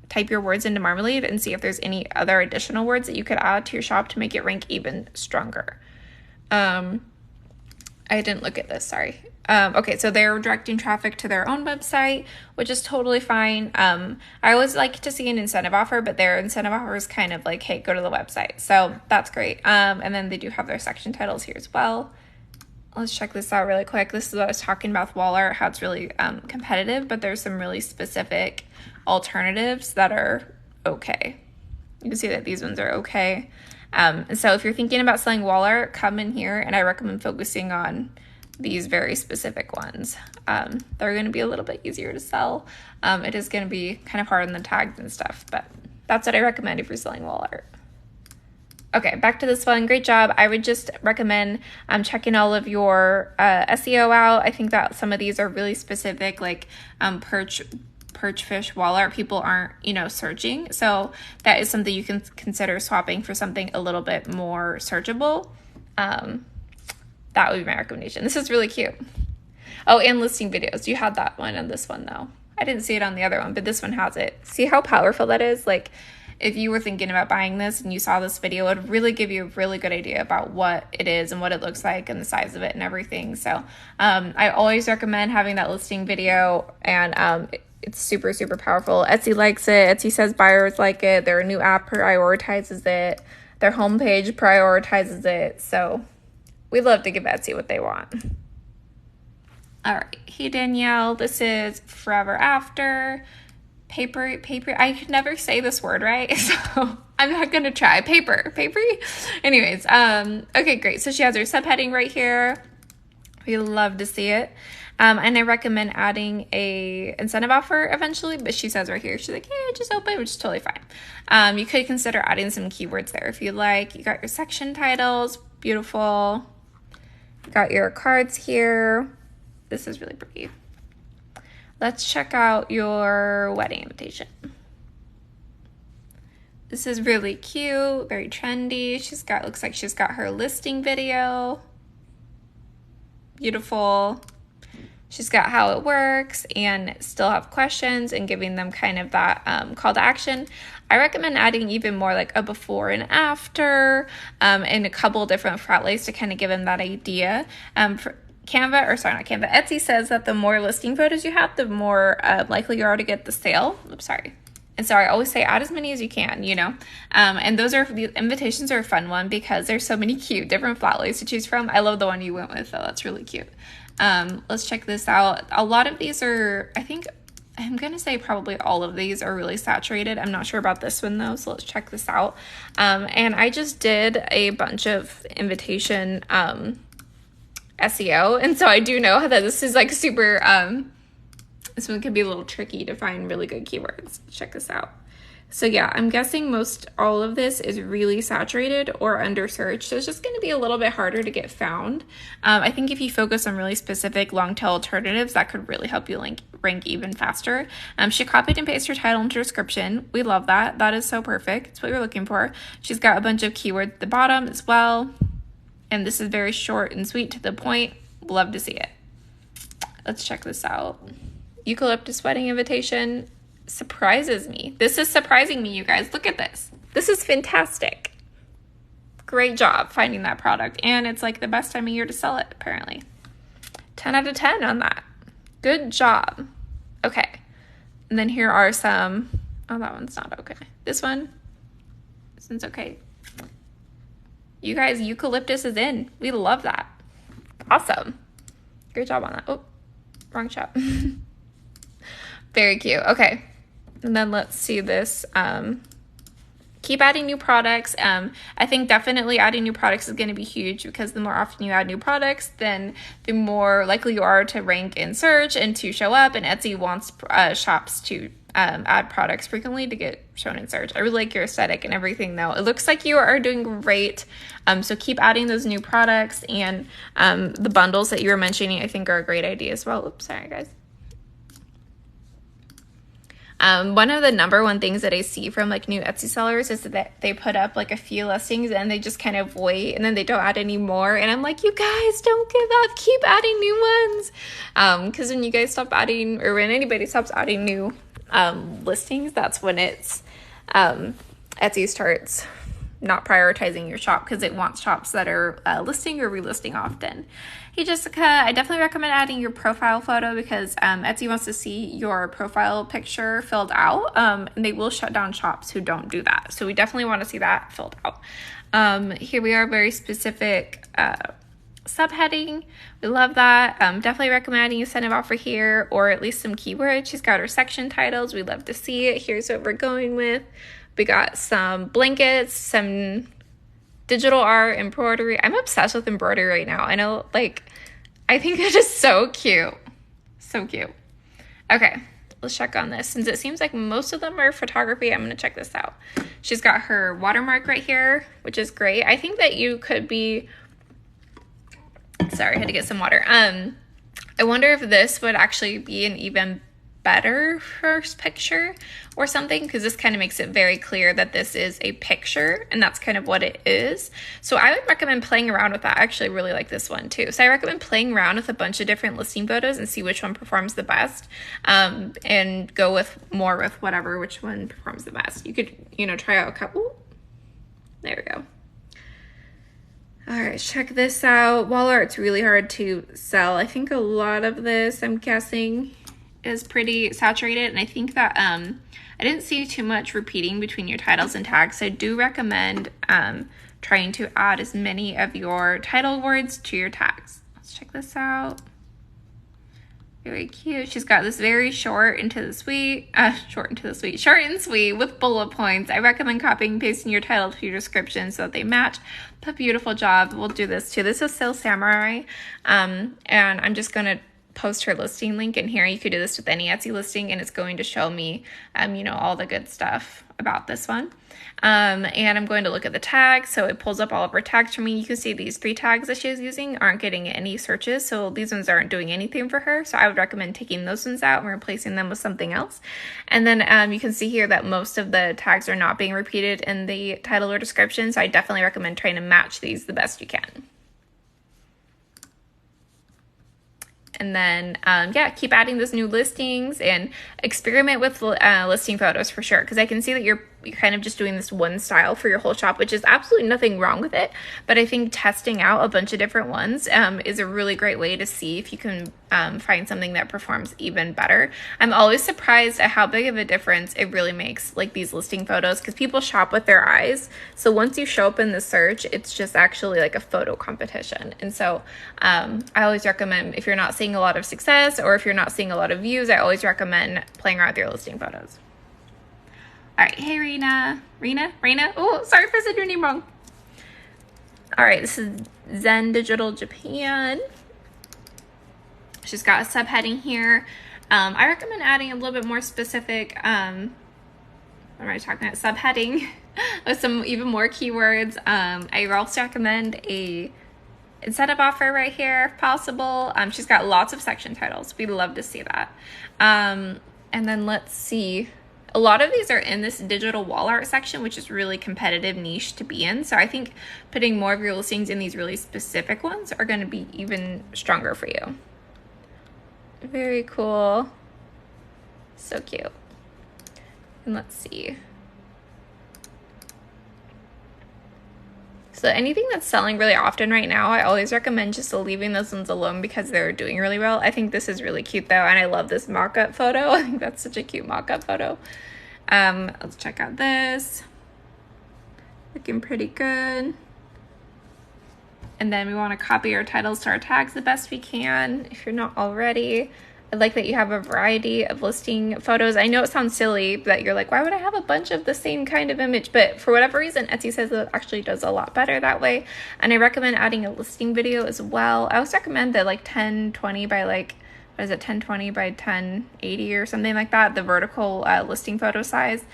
type your words into Marmalade and see if there's any other additional words that you could add to your shop to make it rank even stronger. I didn't look at this, sorry. Okay, so they're directing traffic to their own website, which is totally fine. I always like to see an incentive offer, but their incentive offer is kind of like, hey, go to the website. So that's great. And then they do have their section titles here as well. Let's check this out really quick. This is what I was talking about with wall art, how it's really competitive, but there's some really specific alternatives that are okay. You can see that these ones are okay. And so if you're thinking about selling wall art, come in here, and I recommend focusing on these very specific ones. They're going to be a little bit easier to sell. It is going to be kind of hard on the tags and stuff, but that's what I recommend if you're selling wall art. Okay, back to this one. Great job. I would just recommend checking all of your SEO out. I think that some of these are really specific, like perch, fish, walleye. People aren't, searching. So that is something you can consider swapping for something a little bit more searchable. That would be my recommendation. This is really cute. Oh, and listing videos. You had that one and this one though. I didn't see it on the other one, but this one has it. See how powerful that is? Like, if you were thinking about buying this and you saw this video, it would really give you a really good idea about what it is and what it looks like and the size of it and everything. So I always recommend having that listing video, and it's super, super powerful. Etsy likes it. Etsy says buyers like it. Their new app prioritizes it. Their homepage prioritizes it. So we love to give Etsy what they want. All right. Hey, Danielle. This is Forever After. Paper, I could never say this word right, so I'm not gonna try. Papery. Anyways, okay, great. So she has her subheading right here. We love to see it. And I recommend adding a incentive offer eventually, but she says right here, she's like, hey, just open, which is totally fine. You could consider adding some keywords there if you like. You got your section titles, beautiful. You got your cards here. This is really pretty. Let's check out your wedding invitation. This is really cute, very trendy. Looks like she's got her listing video. Beautiful. She's got how it works and still have questions and giving them kind of that call to action. I recommend adding even more like a before and after and a couple different frat lays to kind of give them that idea. Etsy says that the more listing photos you have, the more likely you are to get the sale. I always say add as many as you can, and the invitations are a fun one because there's so many cute different flat lays to choose from. I love the one you went with though. That's really cute. Let's check this out. A lot of these are, I think I'm going to say probably all of these are really saturated. I'm not sure about this one though. So let's check this out. And I just did a bunch of invitation, SEO, and so I do know that this is like super this one could be a little tricky to find really good keywords. Check this out. So yeah, I'm guessing all of this is really saturated or under search, so it's just going to be a little bit harder to get found. I think if you focus on really specific long tail alternatives, that could really help you rank even faster. She copied and pasted her title and description. We love that. That is so perfect. It's what you're looking for. She's got a bunch of keywords at the bottom as well. And this is very short and sweet to the point. Love to see it. Let's check this out. Eucalyptus wedding invitation surprises me. This is surprising me, you guys. Look at this. This is fantastic. Great job finding that product. And it's like the best time of year to sell it, apparently. 10 out of 10 on that. Good job. Okay. And then here are some. Oh, that one's not okay. This one's okay. You guys, eucalyptus is in. We love that. Awesome. Great job on that. Oh, wrong shot. Very cute. Okay. And then let's see this. Keep adding new products. I think definitely adding new products is going to be huge because the more often you add new products, then the more likely you are to rank in search and to show up. And Etsy wants shops to add products frequently to get shown in search. I really like your aesthetic and everything though. It looks like you are doing great. So keep adding those new products, and the bundles that you were mentioning I think are a great idea as well. Oops, sorry guys. One of the number one things that I see from like new Etsy sellers is that they put up like a few listings and they just kind of wait and then they don't add any more. And I'm like, you guys don't give up, keep adding new ones. Because when you guys stop adding, or when anybody stops adding new listings, that's when Etsy starts not prioritizing your shop because it wants shops that are listing or relisting often. Hey Jessica, I definitely recommend adding your profile photo because Etsy wants to see your profile picture filled out, and they will shut down shops who don't do that. So we definitely want to see that filled out. Here we are, very specific subheading. We love that. Definitely recommend adding incentive offer here, or at least some keywords. She's got her section titles. We love to see it. Here's what we're going with. We got some blankets, some digital art, embroidery. I'm obsessed with embroidery right now. I know, like, I think it is so cute. So cute. Okay, let's check on this. Since it seems like most of them are photography, I'm going to check this out. She's got her watermark right here, which is great. I think that you could be, sorry, I had to get some water. I wonder if this would actually be an even better first picture or something, because this kind of makes it very clear that this is a picture, and that's kind of what it is. So I would recommend playing around with that. I actually really like this one too. So I recommend playing around with a bunch of different listing photos and see which one performs the best, and go with which one performs the best. You could, try out a couple. There we go. All right, check this out. Wall art's really hard to sell. I think a lot of this, I'm guessing, is pretty saturated, and I think that I didn't see too much repeating between your titles and tags. So I do recommend trying to add as many of your title words to your tags. Let's check this out. Very cute. She's got this very short and sweet with bullet points. I recommend copying and pasting your title to your description so that they match. But beautiful job. We'll do this too. This is still Samurai, and I'm just gonna post her listing link in here. You could do this with any Etsy listing, and it's going to show me, all the good stuff about this one. And I'm going to look at the tags. So it pulls up all of her tags for me. You can see these 3 tags that she's using aren't getting any searches. So these ones aren't doing anything for her. So I would recommend taking those ones out and replacing them with something else. And then you can see here that most of the tags are not being repeated in the title or description. So I definitely recommend trying to match these the best you can. And then, keep adding those new listings and experiment with listing photos for sure. Because I can see that you're kind of just doing this one style for your whole shop, which is absolutely nothing wrong with it. But I think testing out a bunch of different ones is a really great way to see if you can find something that performs even better. I'm always surprised at how big of a difference it really makes, like these listing photos, because people shop with their eyes. So once you show up in the search, it's just actually like a photo competition. And so I always recommend, if you're not seeing a lot of success or if you're not seeing a lot of views, I always recommend playing around with your listing photos. All right, hey Rena. Oh, sorry if I said your name wrong. All right, this is Zen Digital Japan. She's got a subheading here. I recommend adding a little bit more specific, what am I talking about? Subheading with some even more keywords. I also recommend a incentive offer right here if possible. She's got lots of section titles. We'd love to see that. And then let's see. A lot of these are in this digital wall art section, which is really competitive niche to be in. So I think putting more of your listings in these really specific ones are going to be even stronger for you. Very cool. So cute. And let's see. So anything that's selling really often right now, I always recommend just leaving those ones alone because they're doing really well. I think this is really cute though, and I love this mock-up photo. I think that's such a cute mock-up photo. Let's check out this. Looking pretty good. And then we want to copy our titles to our tags the best we can, if you're not already. I like that you have a variety of listing photos. I know it sounds silly that you're like, why would I have a bunch of the same kind of image? But for whatever reason, Etsy says it actually does a lot better that way. And I recommend adding a listing video as well. I always recommend that 1020 by 1020 by 1080 or something like that, the vertical listing photo size,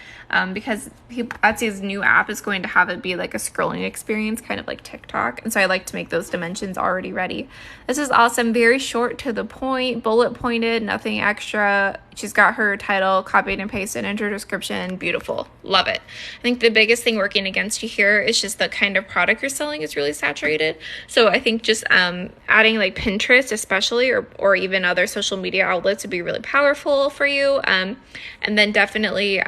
because Etsy's new app is going to have it be like a scrolling experience, kind of like TikTok. And so I like to make those dimensions already ready. This is awesome. Very short, to the point, bullet pointed, nothing extra. She's got her title copied and pasted into her description. Beautiful. Love it. I think the biggest thing working against you here is just the kind of product you're selling is really saturated. So I think just adding like Pinterest especially, or even other social media outlets would be really powerful for you. And then definitely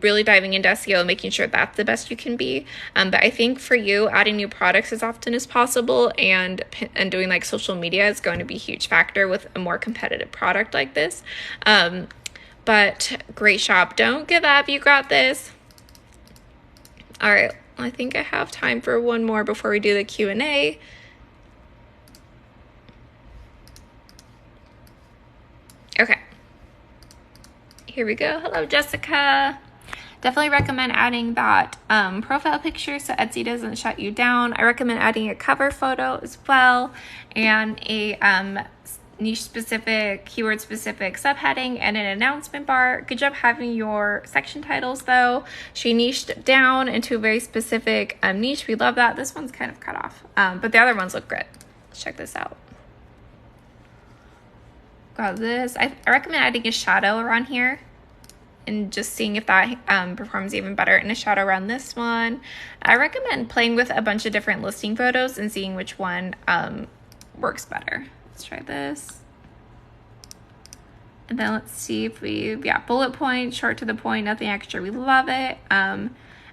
really diving into SEO and making sure that's the best you can be. But I think for you, adding new products as often as possible and doing like social media is going to be a huge factor with a more competitive product like this. But great shop. Don't give up. You got this. All right. I think I have time for one more before we do the Q&A. Okay. Here we go. Hello, Jessica. Definitely recommend adding that profile picture so Etsy doesn't shut you down. I recommend adding a cover photo as well, and a niche specific, keyword specific subheading, and an announcement bar. Good job having your section titles though. She niched down into a very specific niche. We love that. This one's kind of cut off, but the other ones look good. Let's check this out. Got this. I recommend adding a shadow around here and just seeing if that performs even better in a shadow around this one. I recommend playing with a bunch of different listing photos and seeing which one works better. Let's try this. And then let's see if we, bullet point, short to the point, nothing extra. We love it. And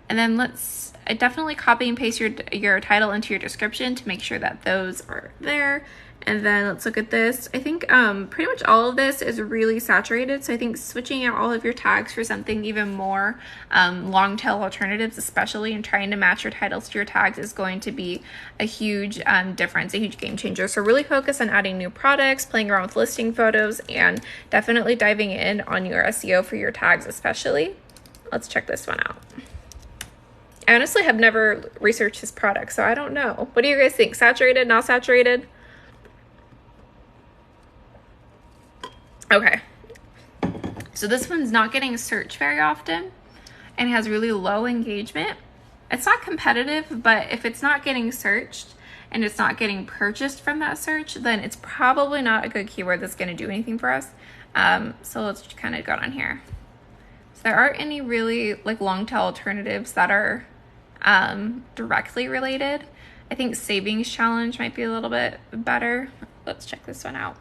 then let's definitely copy and paste your title into your description to make sure that those are there. And then let's look at this. I think pretty much all of this is really saturated. So I think switching out all of your tags for something even more long tail alternatives, especially, and trying to match your titles to your tags is going to be a huge difference, a huge game changer. So really focus on adding new products, playing around with listing photos, and definitely diving in on your SEO for your tags especially. Let's check this one out. I honestly have never researched this product, so I don't know. What do you guys think? Saturated, not saturated? Okay, so this one's not getting searched very often and has really low engagement. It's not competitive, but if it's not getting searched and it's not getting purchased from that search, then it's probably not a good keyword that's going to do anything for us. So let's kind of go on here. So there aren't any really like long tail alternatives that are directly related. I think savings challenge might be a little bit better. Let's check this one out.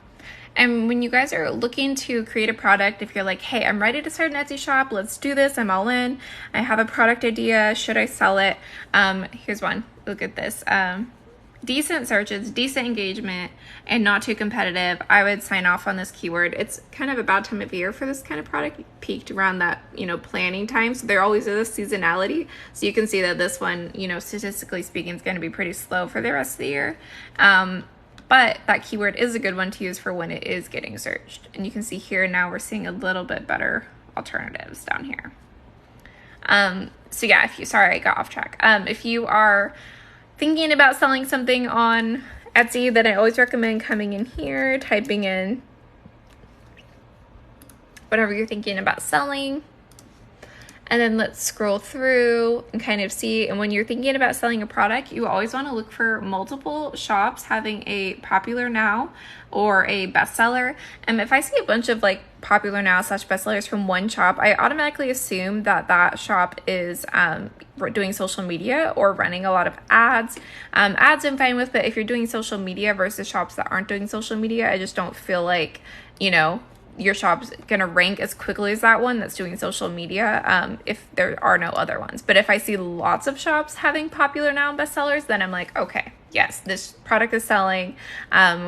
And when you guys are looking to create a product, if you're like, hey, I'm ready to start an Etsy shop, let's do this, I'm all in, I have a product idea, should I sell it? Here's one, look at this. Decent searches, decent engagement, and not too competitive. I would sign off on this keyword. It's kind of a bad time of year for this kind of product. It peaked around that, planning time. So there always is a seasonality. So you can see that this one, statistically speaking, is going to be pretty slow for the rest of the year. But that keyword is a good one to use for when it is getting searched. And you can see here now we're seeing a little bit better alternatives down here. So yeah, sorry, I got off track. If you are thinking about selling something on Etsy, then I always recommend coming in here, typing in whatever you're thinking about selling. And then let's scroll through and kind of see. And when you're thinking about selling a product, you always want to look for multiple shops having a popular now or a bestseller. And if I see a bunch of like popular now / bestsellers from one shop, I automatically assume that that shop is doing social media or running a lot of ads. Ads I'm fine with, but if you're doing social media versus shops that aren't doing social media, I just don't feel like, your shop's gonna rank as quickly as that one that's doing social media if there are no other ones. But if I see lots of shops having popular now bestsellers, then I'm like, okay, yes, this product is selling.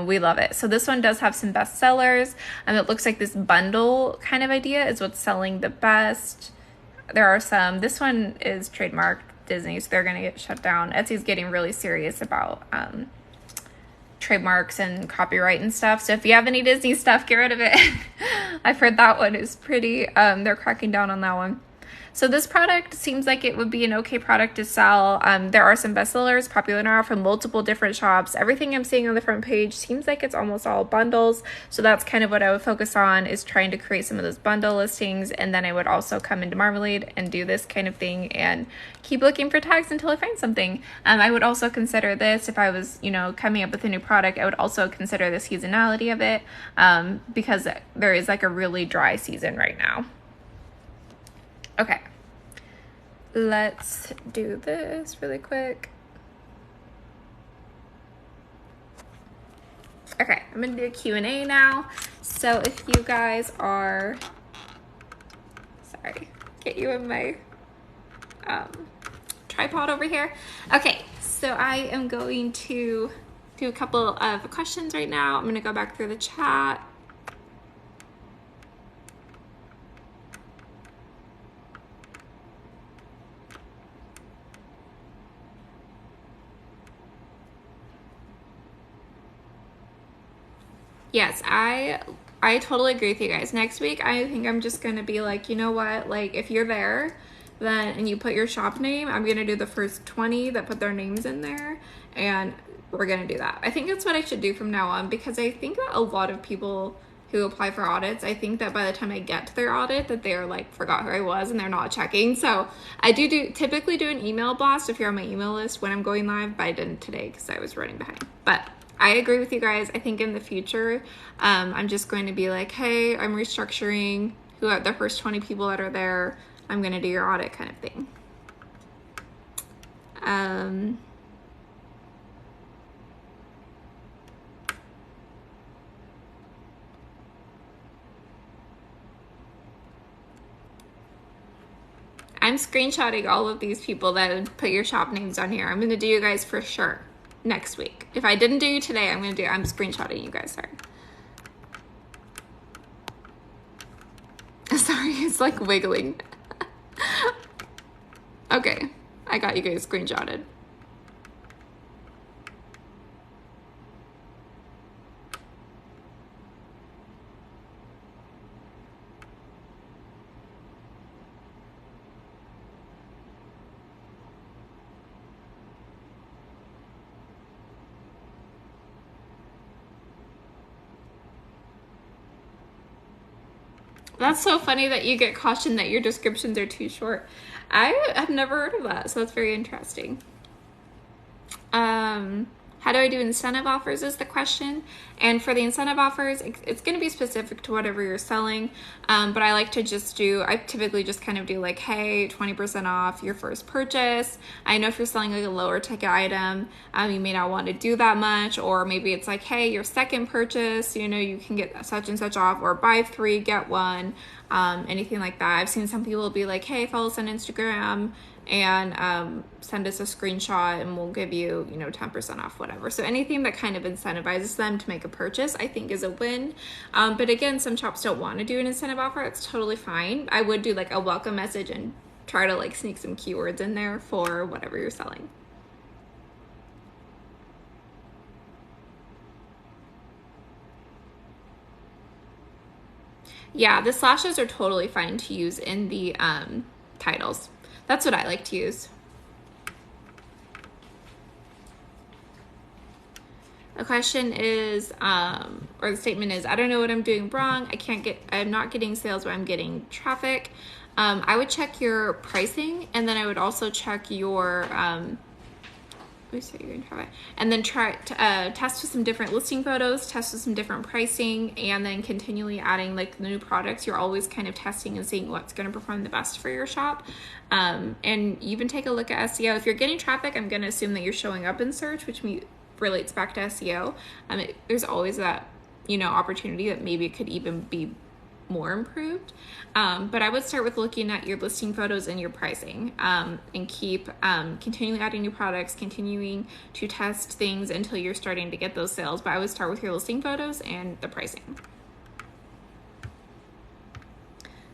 We love it. So this one does have some bestsellers. It looks like this bundle kind of idea is what's selling the best. There are some, this one is trademarked Disney, so they're gonna get shut down. Etsy's getting really serious about trademarks and copyright and stuff. So if you have any Disney stuff, get rid of it. I've heard that one is pretty, they're cracking down on that one. So this product seems like it would be an okay product to sell. There are some bestsellers popular now from multiple different shops. Everything I'm seeing on the front page seems like it's almost all bundles. So that's kind of what I would focus on, is trying to create some of those bundle listings. And then I would also come into Marmalade and do this kind of thing and keep looking for tags until I find something. I would also consider this, if I was, coming up with a new product, I would also consider the seasonality of it because there is like a really dry season right now. Okay, let's do this really quick. Okay, I'm gonna do a Q&A now. So if you guys are, sorry, get you in my tripod over here. Okay, so I am going to do a couple of questions right now. I'm gonna go back through the chat. Yes, I totally agree with you guys. Next week, I think I'm just going to be like, you know what? Like, if you're there, then, and you put your shop name, I'm going to do the first 20 that put their names in there and we're gonna do that. I think that's what I should do from now on, because I think that a lot of people who apply for audits, I think that by the time I get to their audit that they're like forgot who I was and they're not checking. So I typically do an email blast if you're on my email list when I'm going live, but I didn't today because I was running behind. But I agree with you guys. I think in the future, I'm just going to be like, hey, I'm restructuring who are the first 20 people that are there. I'm going to do your audit kind of thing. I'm screenshotting all of these people that put your shop names on here. I'm going to do you guys for sure next week. If I didn't do you today, I'm screenshotting you guys. Sorry, it's like wiggling. Okay, I got you guys screenshotted. That's so funny that you get cautioned that your descriptions are too short. I have never heard of that, so that's very interesting. How do I do incentive offers is the question. And for the incentive offers, it's going to be specific to whatever you're selling. But I typically just kind of do like, hey, 20% off your first purchase. I know if you're selling like a lower ticket item, you may not want to do that much. Or maybe it's like, hey, your second purchase, you can get such and such off, or buy 3, get 1, anything like that. I've seen some people be like, hey, follow us on Instagram and send us a screenshot and we'll give you 10% off, whatever. So anything that kind of incentivizes them to make a purchase, I think is a win. But again, some shops don't want to do an incentive offer. It's totally fine. I would do like a welcome message and try to like sneak some keywords in there for whatever you're selling. Yeah, the slashes are totally fine to use in the titles. That's what I like to use. The question is, or the statement is, I don't know what I'm doing wrong. I'm not getting sales, but I'm getting traffic. I would check your pricing, and then I would also check your, and then try to test with some different listing photos, test with some different pricing, and then continually adding like the new products. You're always kind of testing and seeing what's going to perform the best for your shop. And even take a look at SEO. If you're getting traffic, I'm going to assume that you're showing up in search, which relates back to SEO. There's always that, opportunity that maybe it could even be more improved. But I would start with looking at your listing photos and your pricing, and keep continually adding new products, continuing to test things until you're starting to get those sales. But I would start with your listing photos and the pricing.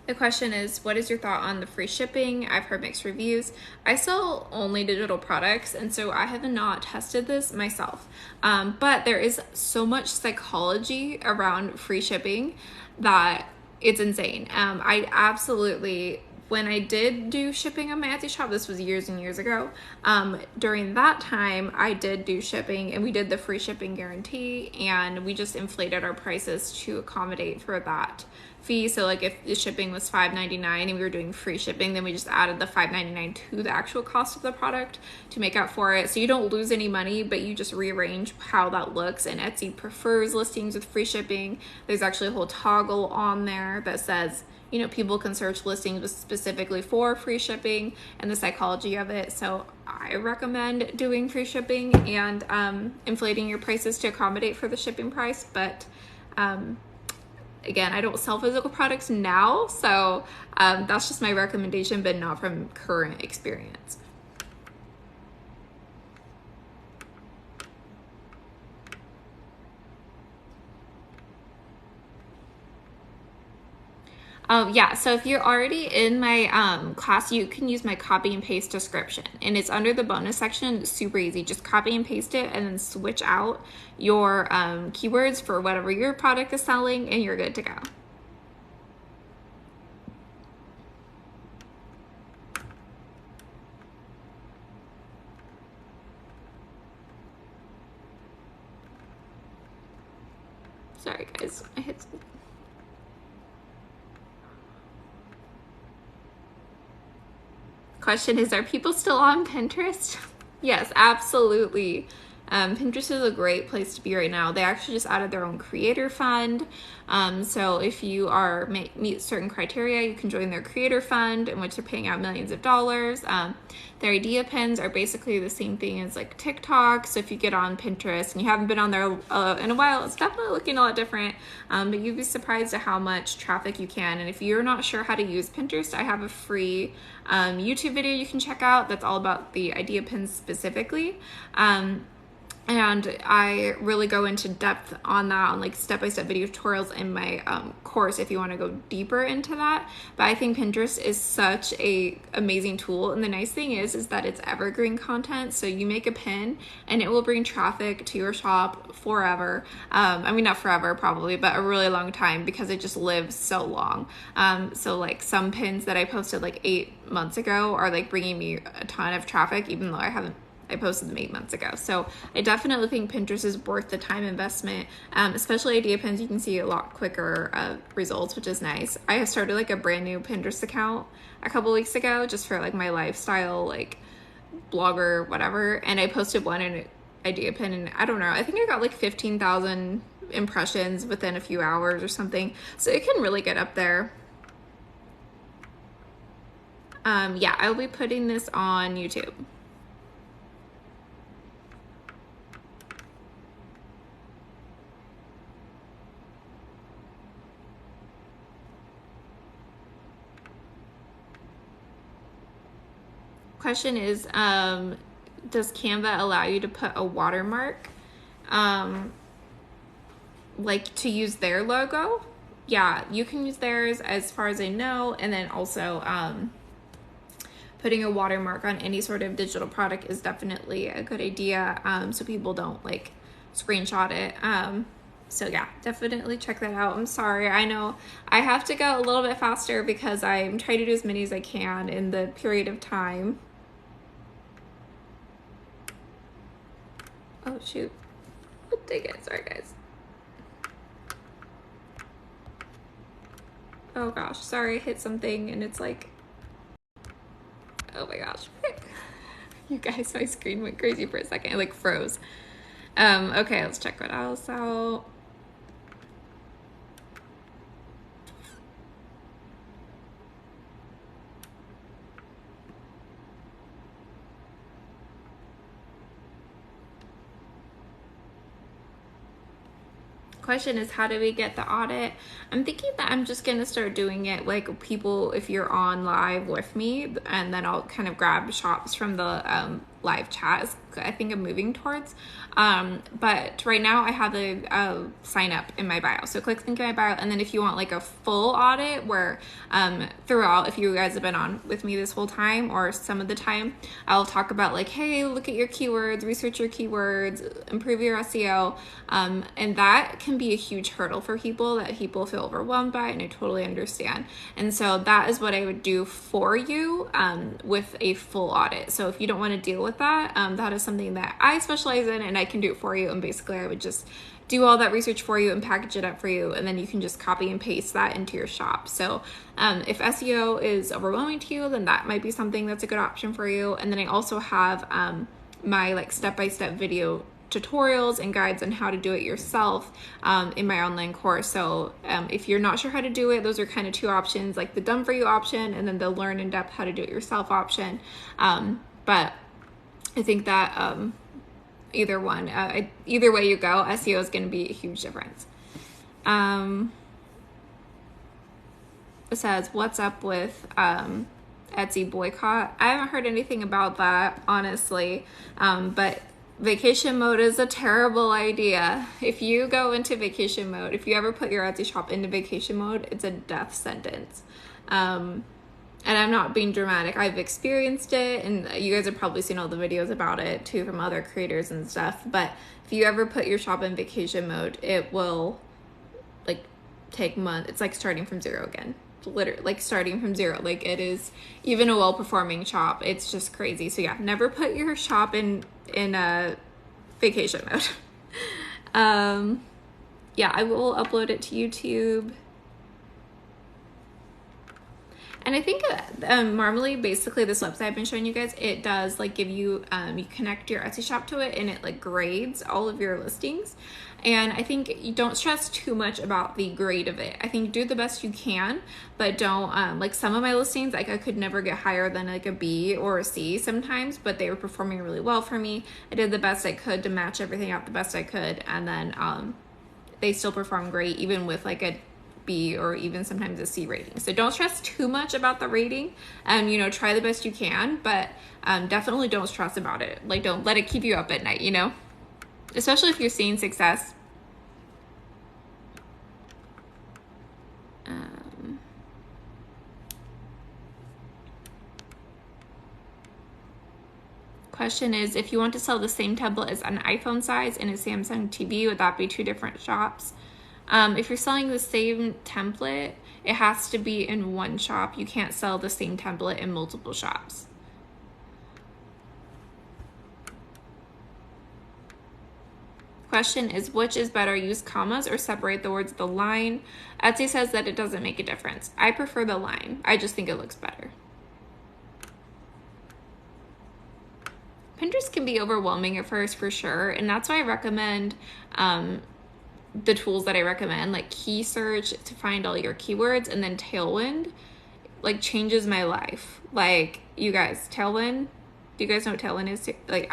The question is, what is your thought on the free shipping? I've heard mixed reviews. I sell only digital products, and so I have not tested this myself. But there is so much psychology around free shipping that it's insane. I absolutely, when I did do shipping on my Etsy shop, this was years and years ago, during that time, I did do shipping, and we did the free shipping guarantee, and we just inflated our prices to accommodate for that fee. So like if the shipping was $5.99 and we were doing free shipping, then we just added the $5.99 to the actual cost of the product to make up for it. So you don't lose any money, but you just rearrange how that looks. And Etsy prefers listings with free shipping. There's actually a whole toggle on there that says, people can search listings specifically for free shipping and the psychology of it. So I recommend doing free shipping and inflating your prices to accommodate for the shipping price. But again, I don't sell physical products now, so that's just my recommendation, but not from current experience. Yeah, so if you're already in my class, you can use my copy and paste description, and it's under the bonus section. It's super easy. Just copy and paste it and then switch out your keywords for whatever your product is selling, and you're good to go. Sorry guys, I hit something. Question is, are people still on Pinterest? Yes, absolutely. Pinterest is a great place to be right now. They actually just added their own creator fund. So if you are meet certain criteria, you can join their creator fund, in which they're paying out millions of dollars. Their idea pins are basically the same thing as like TikTok. So if you get on Pinterest and you haven't been on there in a while, it's definitely looking a lot different. But you'd be surprised at how much traffic you can. And if you're not sure how to use Pinterest, I have a free YouTube video you can check out that's all about the idea pins specifically. And I really go into depth on that, on like step-by-step video tutorials in my course if you want to go deeper into that. But I think Pinterest is such a amazing tool, and the nice thing is that it's evergreen content. So you make a pin and it will bring traffic to your shop forever. I mean, not forever probably, but a really long time, because it just lives so long. So like some pins that I posted like 8 months ago are like bringing me a ton of traffic, even though I posted them 8 months ago. So I definitely think Pinterest is worth the time investment, especially idea pins. You can see a lot quicker results, which is nice. I have started like a brand new Pinterest account a couple weeks ago just for like my lifestyle, like blogger, whatever. And I posted one in idea pin, and I don't know, I think I got like 15,000 impressions within a few hours or something. So it can really get up there. Yeah, I'll be putting this on YouTube. Question is, does Canva allow you to put a watermark, like to use their logo? Yeah, you can use theirs as far as I know. And then also putting a watermark on any sort of digital product is definitely a good idea, so people don't like screenshot it. So yeah, definitely check that out. I'm sorry, I know I have to go a little bit faster because I'm trying to do as many as I can in the period of time. Oh shoot, oh, dang it, sorry guys. Oh gosh, sorry, I hit something and it's like, oh my gosh. You guys, my screen went crazy for a second. It like froze. Okay, let's check what else out. Question is, how do we get the audit? I'm thinking that I'm just gonna start doing it like people, if you're on live with me, and then I'll kind of grab shops from the live chat. I think I'm moving towards. But right now I have a sign up in my bio. So click link in my bio, and then if you want like a full audit where throughout, if you guys have been on with me this whole time or some of the time, I'll talk about like, hey, look at your keywords, research your keywords, improve your SEO. And that can be a huge hurdle for people that people feel overwhelmed by, and I totally understand. And so that is what I would do for you with a full audit. So if you don't want to deal with that, that is something that I specialize in, and I can do it for you. And basically I would just do all that research for you and package it up for you, and then you can just copy and paste that into your shop. So if SEO is overwhelming to you, then that might be something that's a good option for you. And then I also have my like step-by-step video tutorials and guides on how to do it yourself in my online course. So if you're not sure how to do it, those are kind of two options, like the done for you option and then the learn in depth how to do it yourself option. But I think that either one, either way you go, SEO is going to be a huge difference. It says, what's up with Etsy boycott? I haven't heard anything about that, honestly, but vacation mode is a terrible idea. If you go into vacation mode, if you ever put your Etsy shop into vacation mode, it's a death sentence. And I'm not being dramatic. I've experienced it, and you guys have probably seen all the videos about it too from other creators and stuff. But if you ever put your shop in vacation mode, it will like take months. It's like starting from zero again. Literally, like starting from zero. Like it is, even a well-performing shop, it's just crazy. So yeah, never put your shop in a vacation mode. yeah, I will upload it to YouTube. And I think Marmalade, basically this website I've been showing you guys, it does like give you, you connect your Etsy shop to it and it like grades all of your listings. And I think you don't stress too much about the grade of it. I think do the best you can, but don't, like some of my listings, like I could never get higher than like a B or a C sometimes, but they were performing really well for me. I did the best I could to match everything out the best I could. And then they still perform great, even with like a B or even sometimes a C rating. So don't stress too much about the rating. You know, try the best you can, but definitely don't stress about it. Like don't let it keep you up at night, you know? Especially if you're seeing success. Question is, if you want to sell the same template as an iPhone size in a Samsung TV, would that be two different shops? If you're selling the same template, it has to be in one shop. You can't sell the same template in multiple shops. Question is, which is better, use commas or separate the words of the line? Etsy says that it doesn't make a difference. I prefer the line. I just think it looks better. Pinterest can be overwhelming at first for sure, and that's why I recommend the tools that I recommend, like key search to find all your keywords, and then Tailwind like changes my life. Like, you guys, Tailwind, do you guys know what Tailwind is? Like,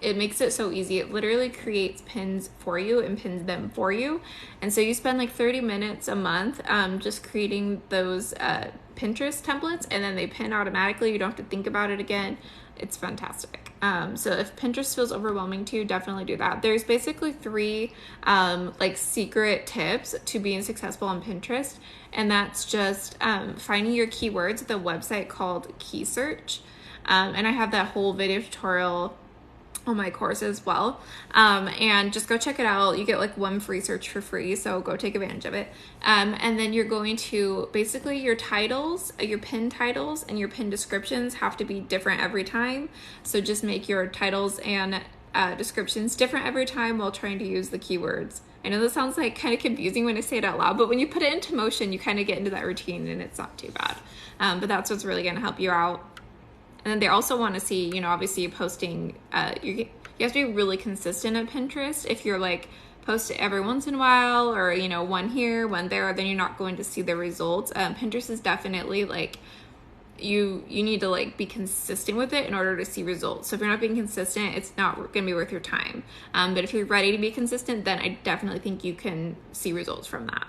it makes it so easy. It literally creates pins for you and pins them for you. And so you spend like 30 minutes a month just creating those Pinterest templates, and then they pin automatically. You don't have to think about it again. It's fantastic. So if Pinterest feels overwhelming to you, definitely do that. There's basically 3 like secret tips to being successful on Pinterest. And that's just finding your keywords at the website called Key Search. And I have that whole video tutorial on my course as well. And just go check it out. You get like 1 free search for free, so go take advantage of it. And then you're going to, basically your titles, your pin titles and your pin descriptions have to be different every time. So just make your titles and descriptions different every time while trying to use the keywords. I know this sounds like kind of confusing when I say it out loud, but when you put it into motion, you kind of get into that routine and it's not too bad. But that's what's really going to help you out. And then they also want to see, you know, obviously you're posting, you have to be really consistent at Pinterest. If you're like post it every once in a while, or, you know, one here, one there, then you're not going to see the results. Pinterest is definitely like, you need to like be consistent with it in order to see results. So if you're not being consistent, it's not going to be worth your time. But if you're ready to be consistent, then I definitely think you can see results from that.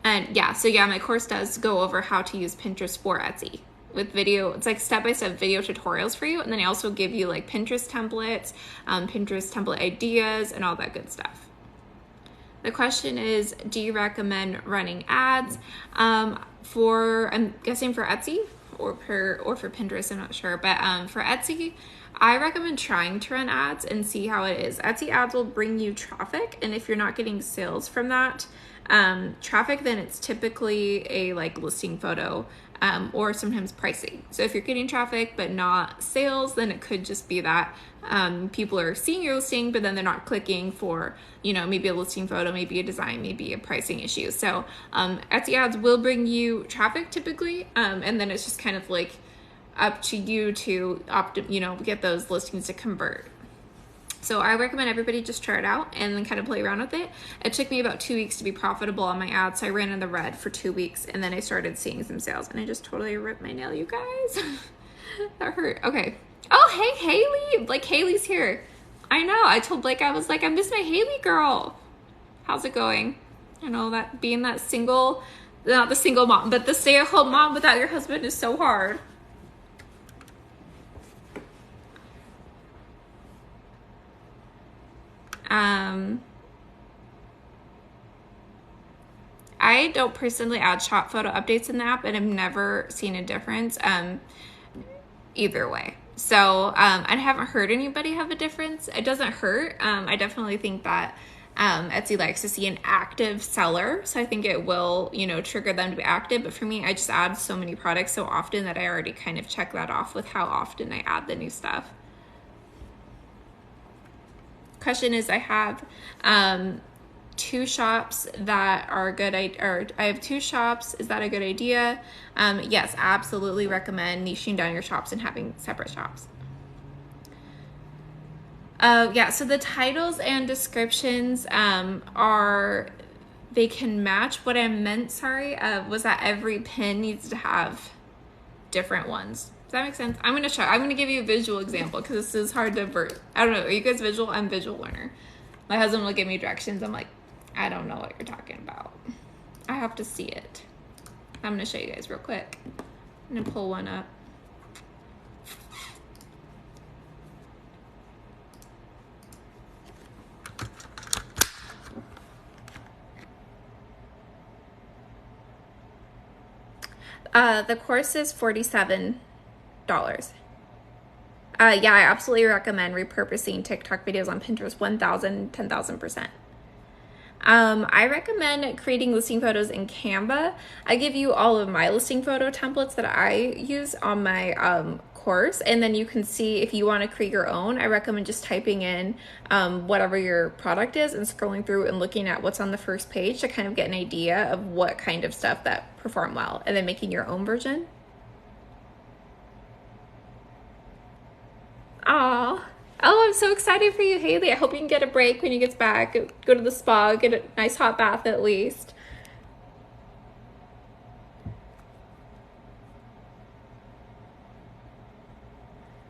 And yeah, so yeah, my course does go over how to use Pinterest for Etsy with video. It's like step-by-step video tutorials for you. And then I also give you like Pinterest templates, Pinterest template ideas, and all that good stuff. The question is, do you recommend running ads for, I'm guessing for Etsy or for Pinterest, I'm not sure. But for Etsy, I recommend trying to run ads and see how it is. Etsy ads will bring you traffic. And if you're not getting sales from that traffic, then it's typically a like listing photo or sometimes pricing. So if you're getting traffic but not sales, then it could just be that people are seeing your listing, but then they're not clicking for, you know, maybe a listing photo, maybe a design, maybe a pricing issue. So Etsy ads will bring you traffic typically, and then it's just kind of like up to you to get those listings to convert. So I recommend everybody just try it out and then kind of play around with it. It took me about 2 weeks to be profitable on my ads. So I ran in the red for 2 weeks and then I started seeing some sales, and I just totally ripped my nail, you guys. That hurt. Okay. Oh, hey, Haley. Like, Haley's here. I know. I told Blake, I was like, I miss my Haley girl. How's it going? I know that being that single, not the single mom, but the stay-at-home mom without your husband is so hard. I don't personally add shop photo updates in the app, and I've never seen a difference either way. So I haven't heard anybody have a difference. It doesn't hurt. I definitely think that Etsy likes to see an active seller, so I think it will, trigger them to be active. But for me, I just add so many products so often that I already kind of check that off with how often I add the new stuff. question is, I have 2 shops that are good, or I have 2 shops. Is that a good idea? Yes, absolutely recommend niching down your shops and having separate shops. Yeah, so the titles and descriptions they can match. What I meant, sorry, was that every pin needs to have different ones. Does that make sense? I'm going to give you a visual example because this is hard to I don't know. Are you guys visual? I'm a visual learner. My husband will give me directions. I'm like, I don't know what you're talking about. I have to see it. I'm going to show you guys real quick. I'm going to pull one up. The course is $47. Yeah, I absolutely recommend repurposing TikTok videos on Pinterest 1000%. I recommend creating listing photos in Canva. I give you all of my listing photo templates that I use on my course, and then you can see if you want to create your own. I recommend just typing in whatever your product is and scrolling through and looking at what's on the first page to kind of get an idea of what kind of stuff that perform well, and then making your own version. Aw. Oh, I'm so excited for you, Haley. I hope you can get a break when you get back. Go to the spa, get a nice hot bath at least.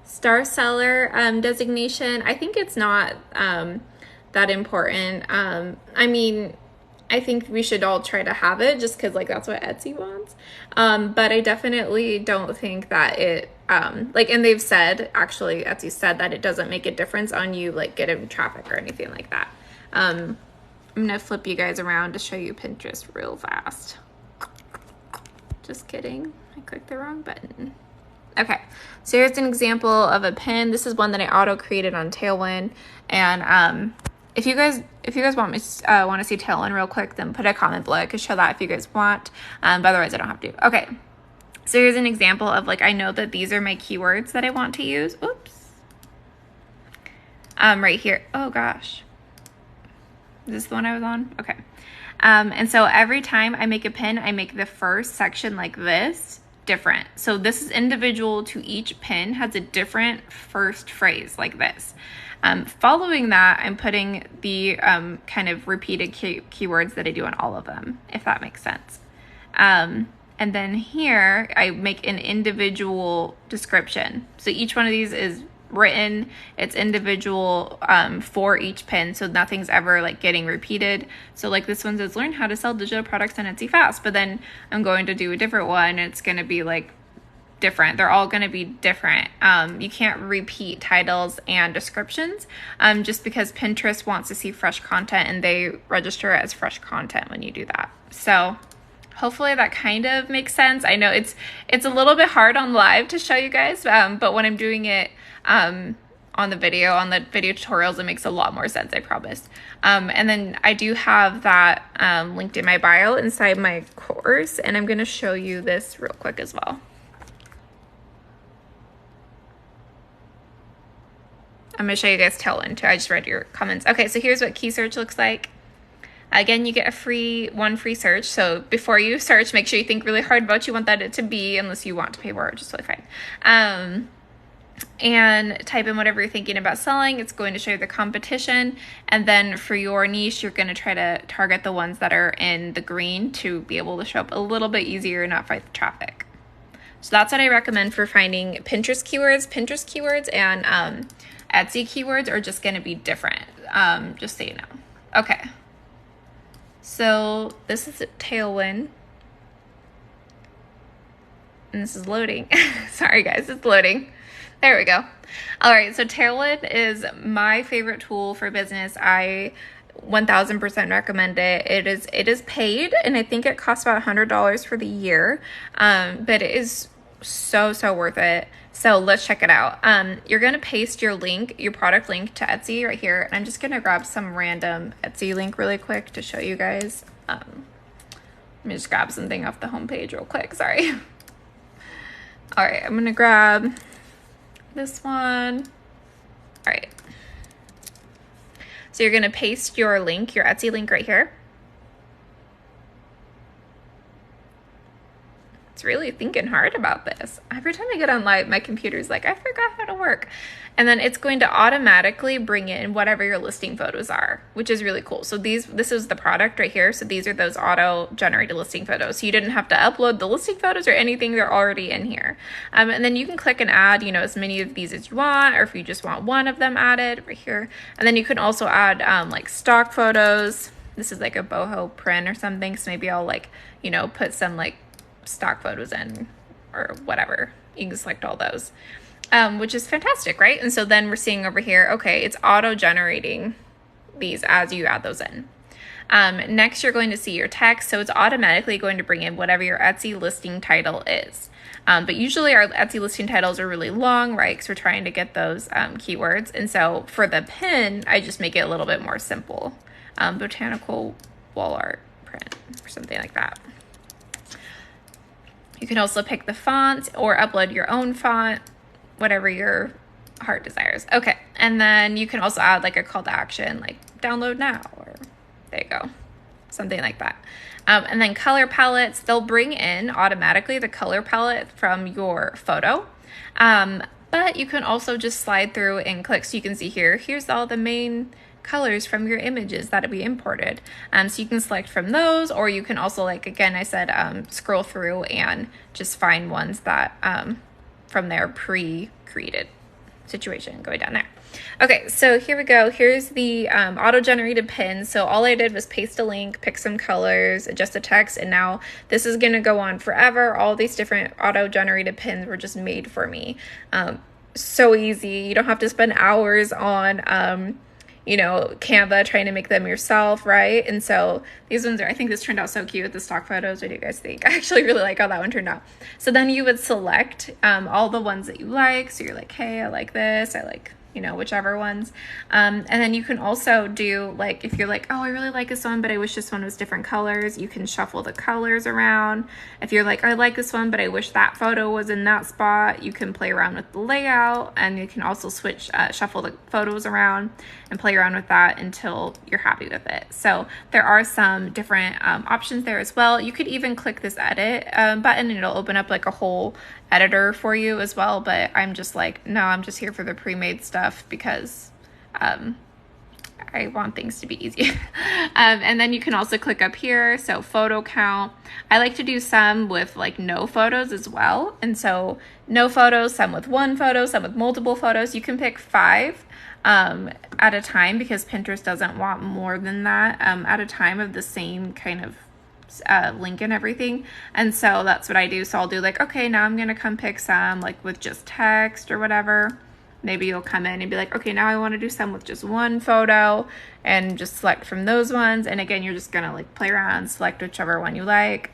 Star seller designation, I think it's not that important. I mean, I think we should all try to have it just because, like, that's what Etsy wants. But I definitely don't think that it, and they've said, actually, Etsy said that it doesn't make a difference on you, like, getting traffic or anything like that. I'm going to flip you guys around to show you Pinterest real fast. Just kidding. I clicked the wrong button. Okay, so here's an example of a pin. This is one that I auto-created on Tailwind, and if you guys want to see Tailwind real quick, then put a comment below. I could show that if you guys want, but otherwise I don't have to. Okay, so here's an example of, like, I know that these are my keywords that I want to use. Oops. Right here. Oh gosh. Is this the one I was on? Okay. And so every time I make a pin, I make the first section like this different. So this is individual to each pin, has a different first phrase like this. Following that, I'm putting the kind of repeated keywords that I do on all of them, if that makes sense. And then here, I make an individual description. So each one of these is written, it's individual for each pin, so nothing's ever like getting repeated. So like this one says, learn how to sell digital products on Etsy fast, but then I'm going to do a different one. It's going to be like different. They're all going to be different. You can't repeat titles and descriptions just because Pinterest wants to see fresh content and they register it as fresh content when you do that. So hopefully that kind of makes sense. I know it's a little bit hard on live to show you guys, but when I'm doing it on the video tutorials, it makes a lot more sense, I promise. And then I do have that linked in my bio inside my course, and I'm going to show you this real quick as well. I'm going to show you guys Tailwind too. I just read your comments. Okay, so here's what key search looks like. Again, you get one free search. So before you search, make sure you think really hard about what you want that to be, unless you want to pay for it, which is totally fine. And type in whatever you're thinking about selling. It's going to show you the competition. And then for your niche, you're going to try to target the ones that are in the green to be able to show up a little bit easier and not fight the traffic. So that's what I recommend for finding Pinterest keywords. Pinterest keywords and Etsy keywords are just going to be different, just so you know. Okay. So this is a Tailwind. And this is loading. Sorry guys, it's loading. There we go. All right, so Tailwind is my favorite tool for business. I 1000% recommend it. It is paid, and I think it costs about $100 for the year, but it is so worth it. So let's check it out. You're gonna paste your product link to Etsy right here, and I'm just gonna grab some random Etsy link really quick to show you guys. Let me just grab something off the homepage real quick. Sorry. All right, I'm gonna grab this one. All right. So you're going to paste your link, your Etsy link right here. It's really thinking hard about this. Every time I get on live, my computer's like, I forgot how to work. And then it's going to automatically bring in whatever your listing photos are, which is really cool. So this is the product right here. So these are those auto-generated listing photos. So you didn't have to upload the listing photos or anything. They're already in here. And then you can click and add, you know, as many of these as you want, or if you just want one of them added right here. And then you can also add like stock photos. This is like a boho print or something. So maybe I'll like, you know, put some like stock photos in or whatever. You can select all those, which is fantastic, right? And so then we're seeing over here, okay, it's auto generating these as you add those in. Next, you're going to see your text. So it's automatically going to bring in whatever your Etsy listing title is. But usually our Etsy listing titles are really long, right? Because we're trying to get those keywords. And so for the pin, I just make it a little bit more simple. Botanical wall art print or something like that. You can also pick the font or upload your own font, whatever your heart desires. Okay, and then you can also add like a call to action, like download now, or there you go, something like that. And then color palettes, they'll bring in automatically the color palette from your photo. But you can also just slide through and click. So you can see here, here's all the main colors from your images that we imported. So you can select from those, or you can also, like, again, I said, scroll through and just find ones that from their pre-created situation going down there. Okay, so here we go. Here's the auto-generated pin. So all I did was paste a link, pick some colors, adjust the text, and now this is going to go on forever. All these different auto-generated pins were just made for me. So easy. You don't have to spend hours on you know, Canva trying to make them yourself, right? And so these ones are, I think this turned out so cute, the stock photos. What do you guys think? I actually really like how that one turned out. So then you would select all the ones that you like. So you're like, hey, I like this. I like, you know, whichever ones. And then you can also do, like, if you're like, oh, I really like this one, but I wish this one was different colors, you can shuffle the colors around. If you're like, I like this one, but I wish that photo was in that spot, you can play around with the layout, and you can also switch, shuffle the photos around and play around with that until you're happy with it. So there are some different options there as well. You could even click this edit button and it'll open up like a whole editor for you as well, but I'm just like, no, I'm just here for the pre-made stuff because I want things to be easy. And then you can also click up here, so photo count. I like to do some with like no photos as well, and so no photos, some with one photo, some with multiple photos. You can pick 5 at a time because Pinterest doesn't want more than that at a time of the same kind of link and everything. And so that's what I do. So I'll do like, okay, now I'm gonna come pick some like with just text or whatever. Maybe you'll come in and be like, okay, now I want to do some with just one photo, and just select from those ones. And again, you're just gonna like play around, select whichever one you like.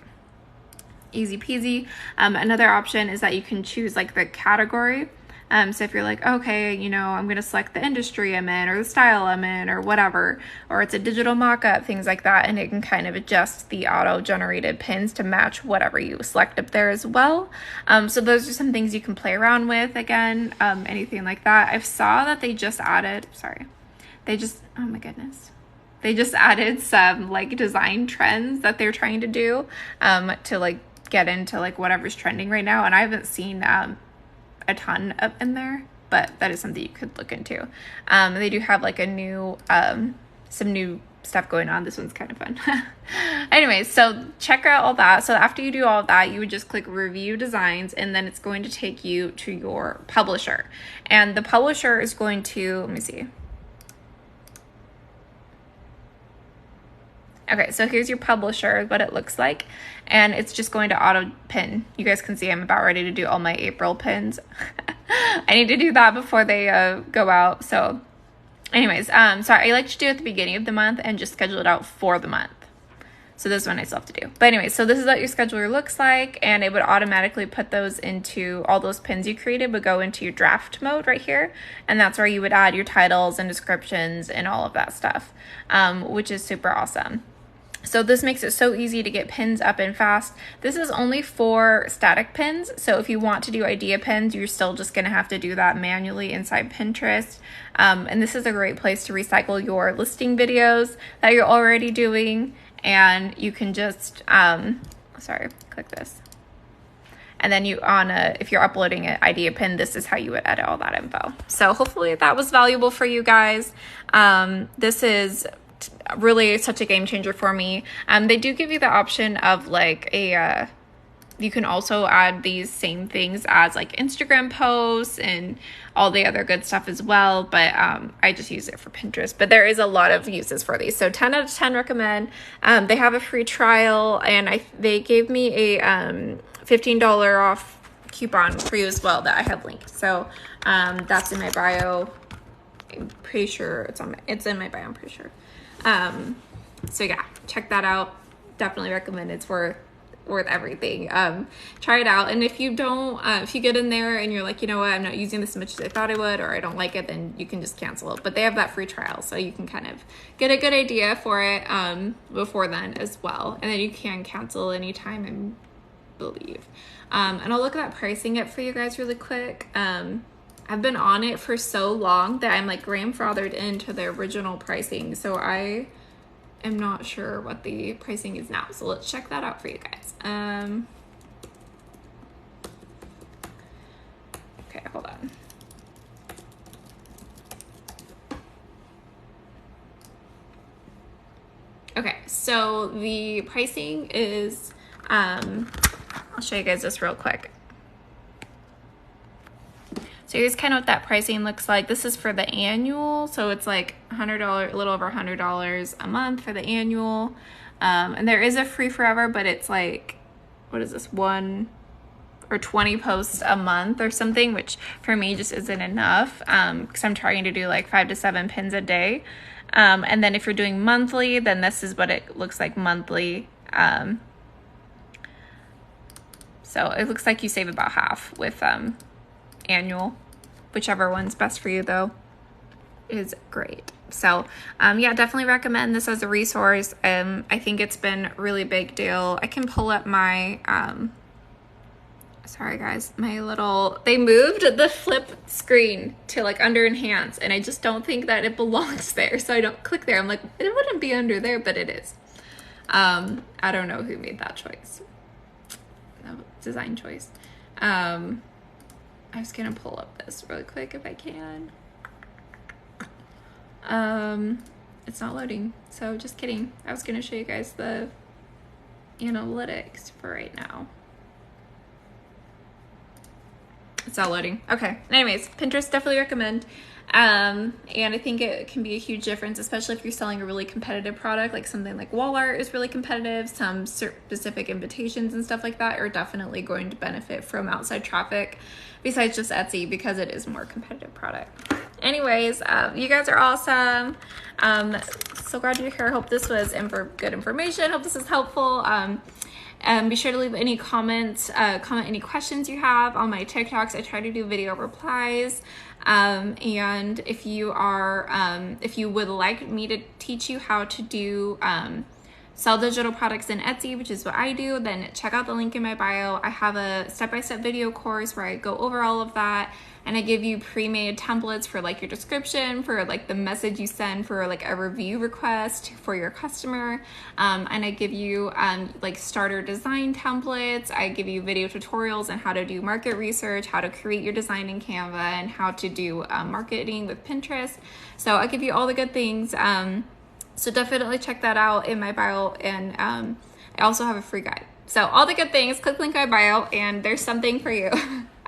Easy peasy. Another option is that you can choose like the category. So if you're like, okay, you know, I'm going to select the industry I'm in or the style I'm in or whatever, or it's a digital mock-up, things like that, and it can kind of adjust the auto-generated pins to match whatever you select up there as well. So those are some things you can play around with, again, anything like that. I saw that they just added, oh my goodness. They just added some like design trends that they're trying to do to like get into like whatever's trending right now. And I haven't seen a ton up in there, but that is something you could look into. They do have like a new some new stuff going on. This one's kind of fun. Anyways, so check out all that. So after you do all of that, you would just click review designs, and then it's going to take you to your publisher, and the publisher is going to, let me see. Okay, so here's your publisher, what it looks like, and it's just going to auto pin. You guys can see I'm about ready to do all my April pins. I need to do that before they go out. So anyways, so I like to do it at the beginning of the month and just schedule it out for the month. So this one I still have to do. But anyway, so this is what your scheduler looks like, and it would automatically put those into, all those pins you created would go into your draft mode right here. And that's where you would add your titles and descriptions and all of that stuff, which is super awesome. So this makes it so easy to get pins up and fast. This is only for static pins. So if you want to do idea pins, you're still just gonna have to do that manually inside Pinterest. And this is a great place to recycle your listing videos that you're already doing. And you can just, sorry, click this. And then if you're uploading an idea pin, this is how you would edit all that info. So hopefully that was valuable for you guys. This is really such a game changer for me. They do give you the option of like you can also add these same things as like Instagram posts and all the other good stuff as well. But I just use it for Pinterest. But there is a lot of uses for these. So 10 out of 10 recommend. They have a free trial, and they gave me a $15 off coupon for you as well that I have linked. So that's in my bio. I'm pretty sure it's in my bio, I'm pretty sure. So yeah, check that out. Definitely recommend. It's worth everything. Try it out. And if you don't, if you get in there and you're like, you know what, I'm not using this as much as I thought I would, or I don't like it, then you can just cancel it. But they have that free trial, so you can kind of get a good idea for it before then as well. And then you can cancel anytime, I believe. And I'll look at that pricing up for you guys really quick. I've been on it for so long that I'm like grandfathered into the original pricing. So I am not sure what the pricing is now. So let's check that out for you guys. Okay, hold on. Okay, so the pricing is, I'll show you guys this real quick. So here's kind of what that pricing looks like. This is for the annual. So it's like $100, a little over $100 a month for the annual. And there is a free forever, but it's like, what is this, 1 or 20 posts a month or something, which for me just isn't enough, because I'm trying to do like 5 to 7 pins a day. And then if you're doing monthly, then this is what it looks like monthly. So it looks like you save about half with annual. Whichever one's best for you though is great. So yeah, definitely recommend this as a resource. I think it's been a really big deal. I can pull up my sorry guys, they moved the flip screen to like under enhance, and I just don't think that it belongs there, so I don't click there. I'm like, it wouldn't be under there, but it is. I don't know who made that choice. No, design choice. I'm just gonna pull up this really quick if I can. It's not loading, so just kidding. I was gonna show you guys the analytics for right now. It's not loading. Okay, anyways, Pinterest definitely recommend. And I think it can be a huge difference, especially if you're selling a really competitive product, like something like wall art is really competitive. Some specific invitations and stuff like that are definitely going to benefit from outside traffic besides just Etsy, because it is a more competitive product. Anyways, you guys are awesome. So glad you're here. Hope this was good information. Hope this is helpful. Be sure to leave any comments, comment any questions you have on my TikToks. I try to do video replies. And if you would like me to teach you how to do, sell digital products in Etsy, which is what I do, then check out the link in my bio. I have a step-by-step video course where I go over all of that, and I give you pre-made templates for like your description, for like the message you send for like a review request for your customer. And I give you like starter design templates. I give you video tutorials on how to do market research, how to create your design in Canva, and how to do marketing with Pinterest. So I give you all the good things. So definitely check that out in my bio. And I also have a free guide. So all the good things, click link in my bio and there's something for you.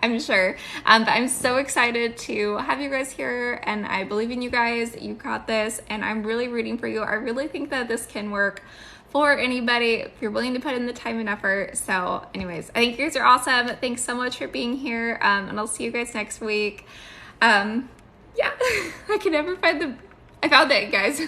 I'm sure. But I'm so excited to have you guys here, and I believe in you guys. You got this, and I'm really rooting for you. I really think that this can work for anybody if you're willing to put in the time and effort. So anyways, I think you guys are awesome. Thanks so much for being here, and I'll see you guys next week. Yeah, I can never find I found it, guys.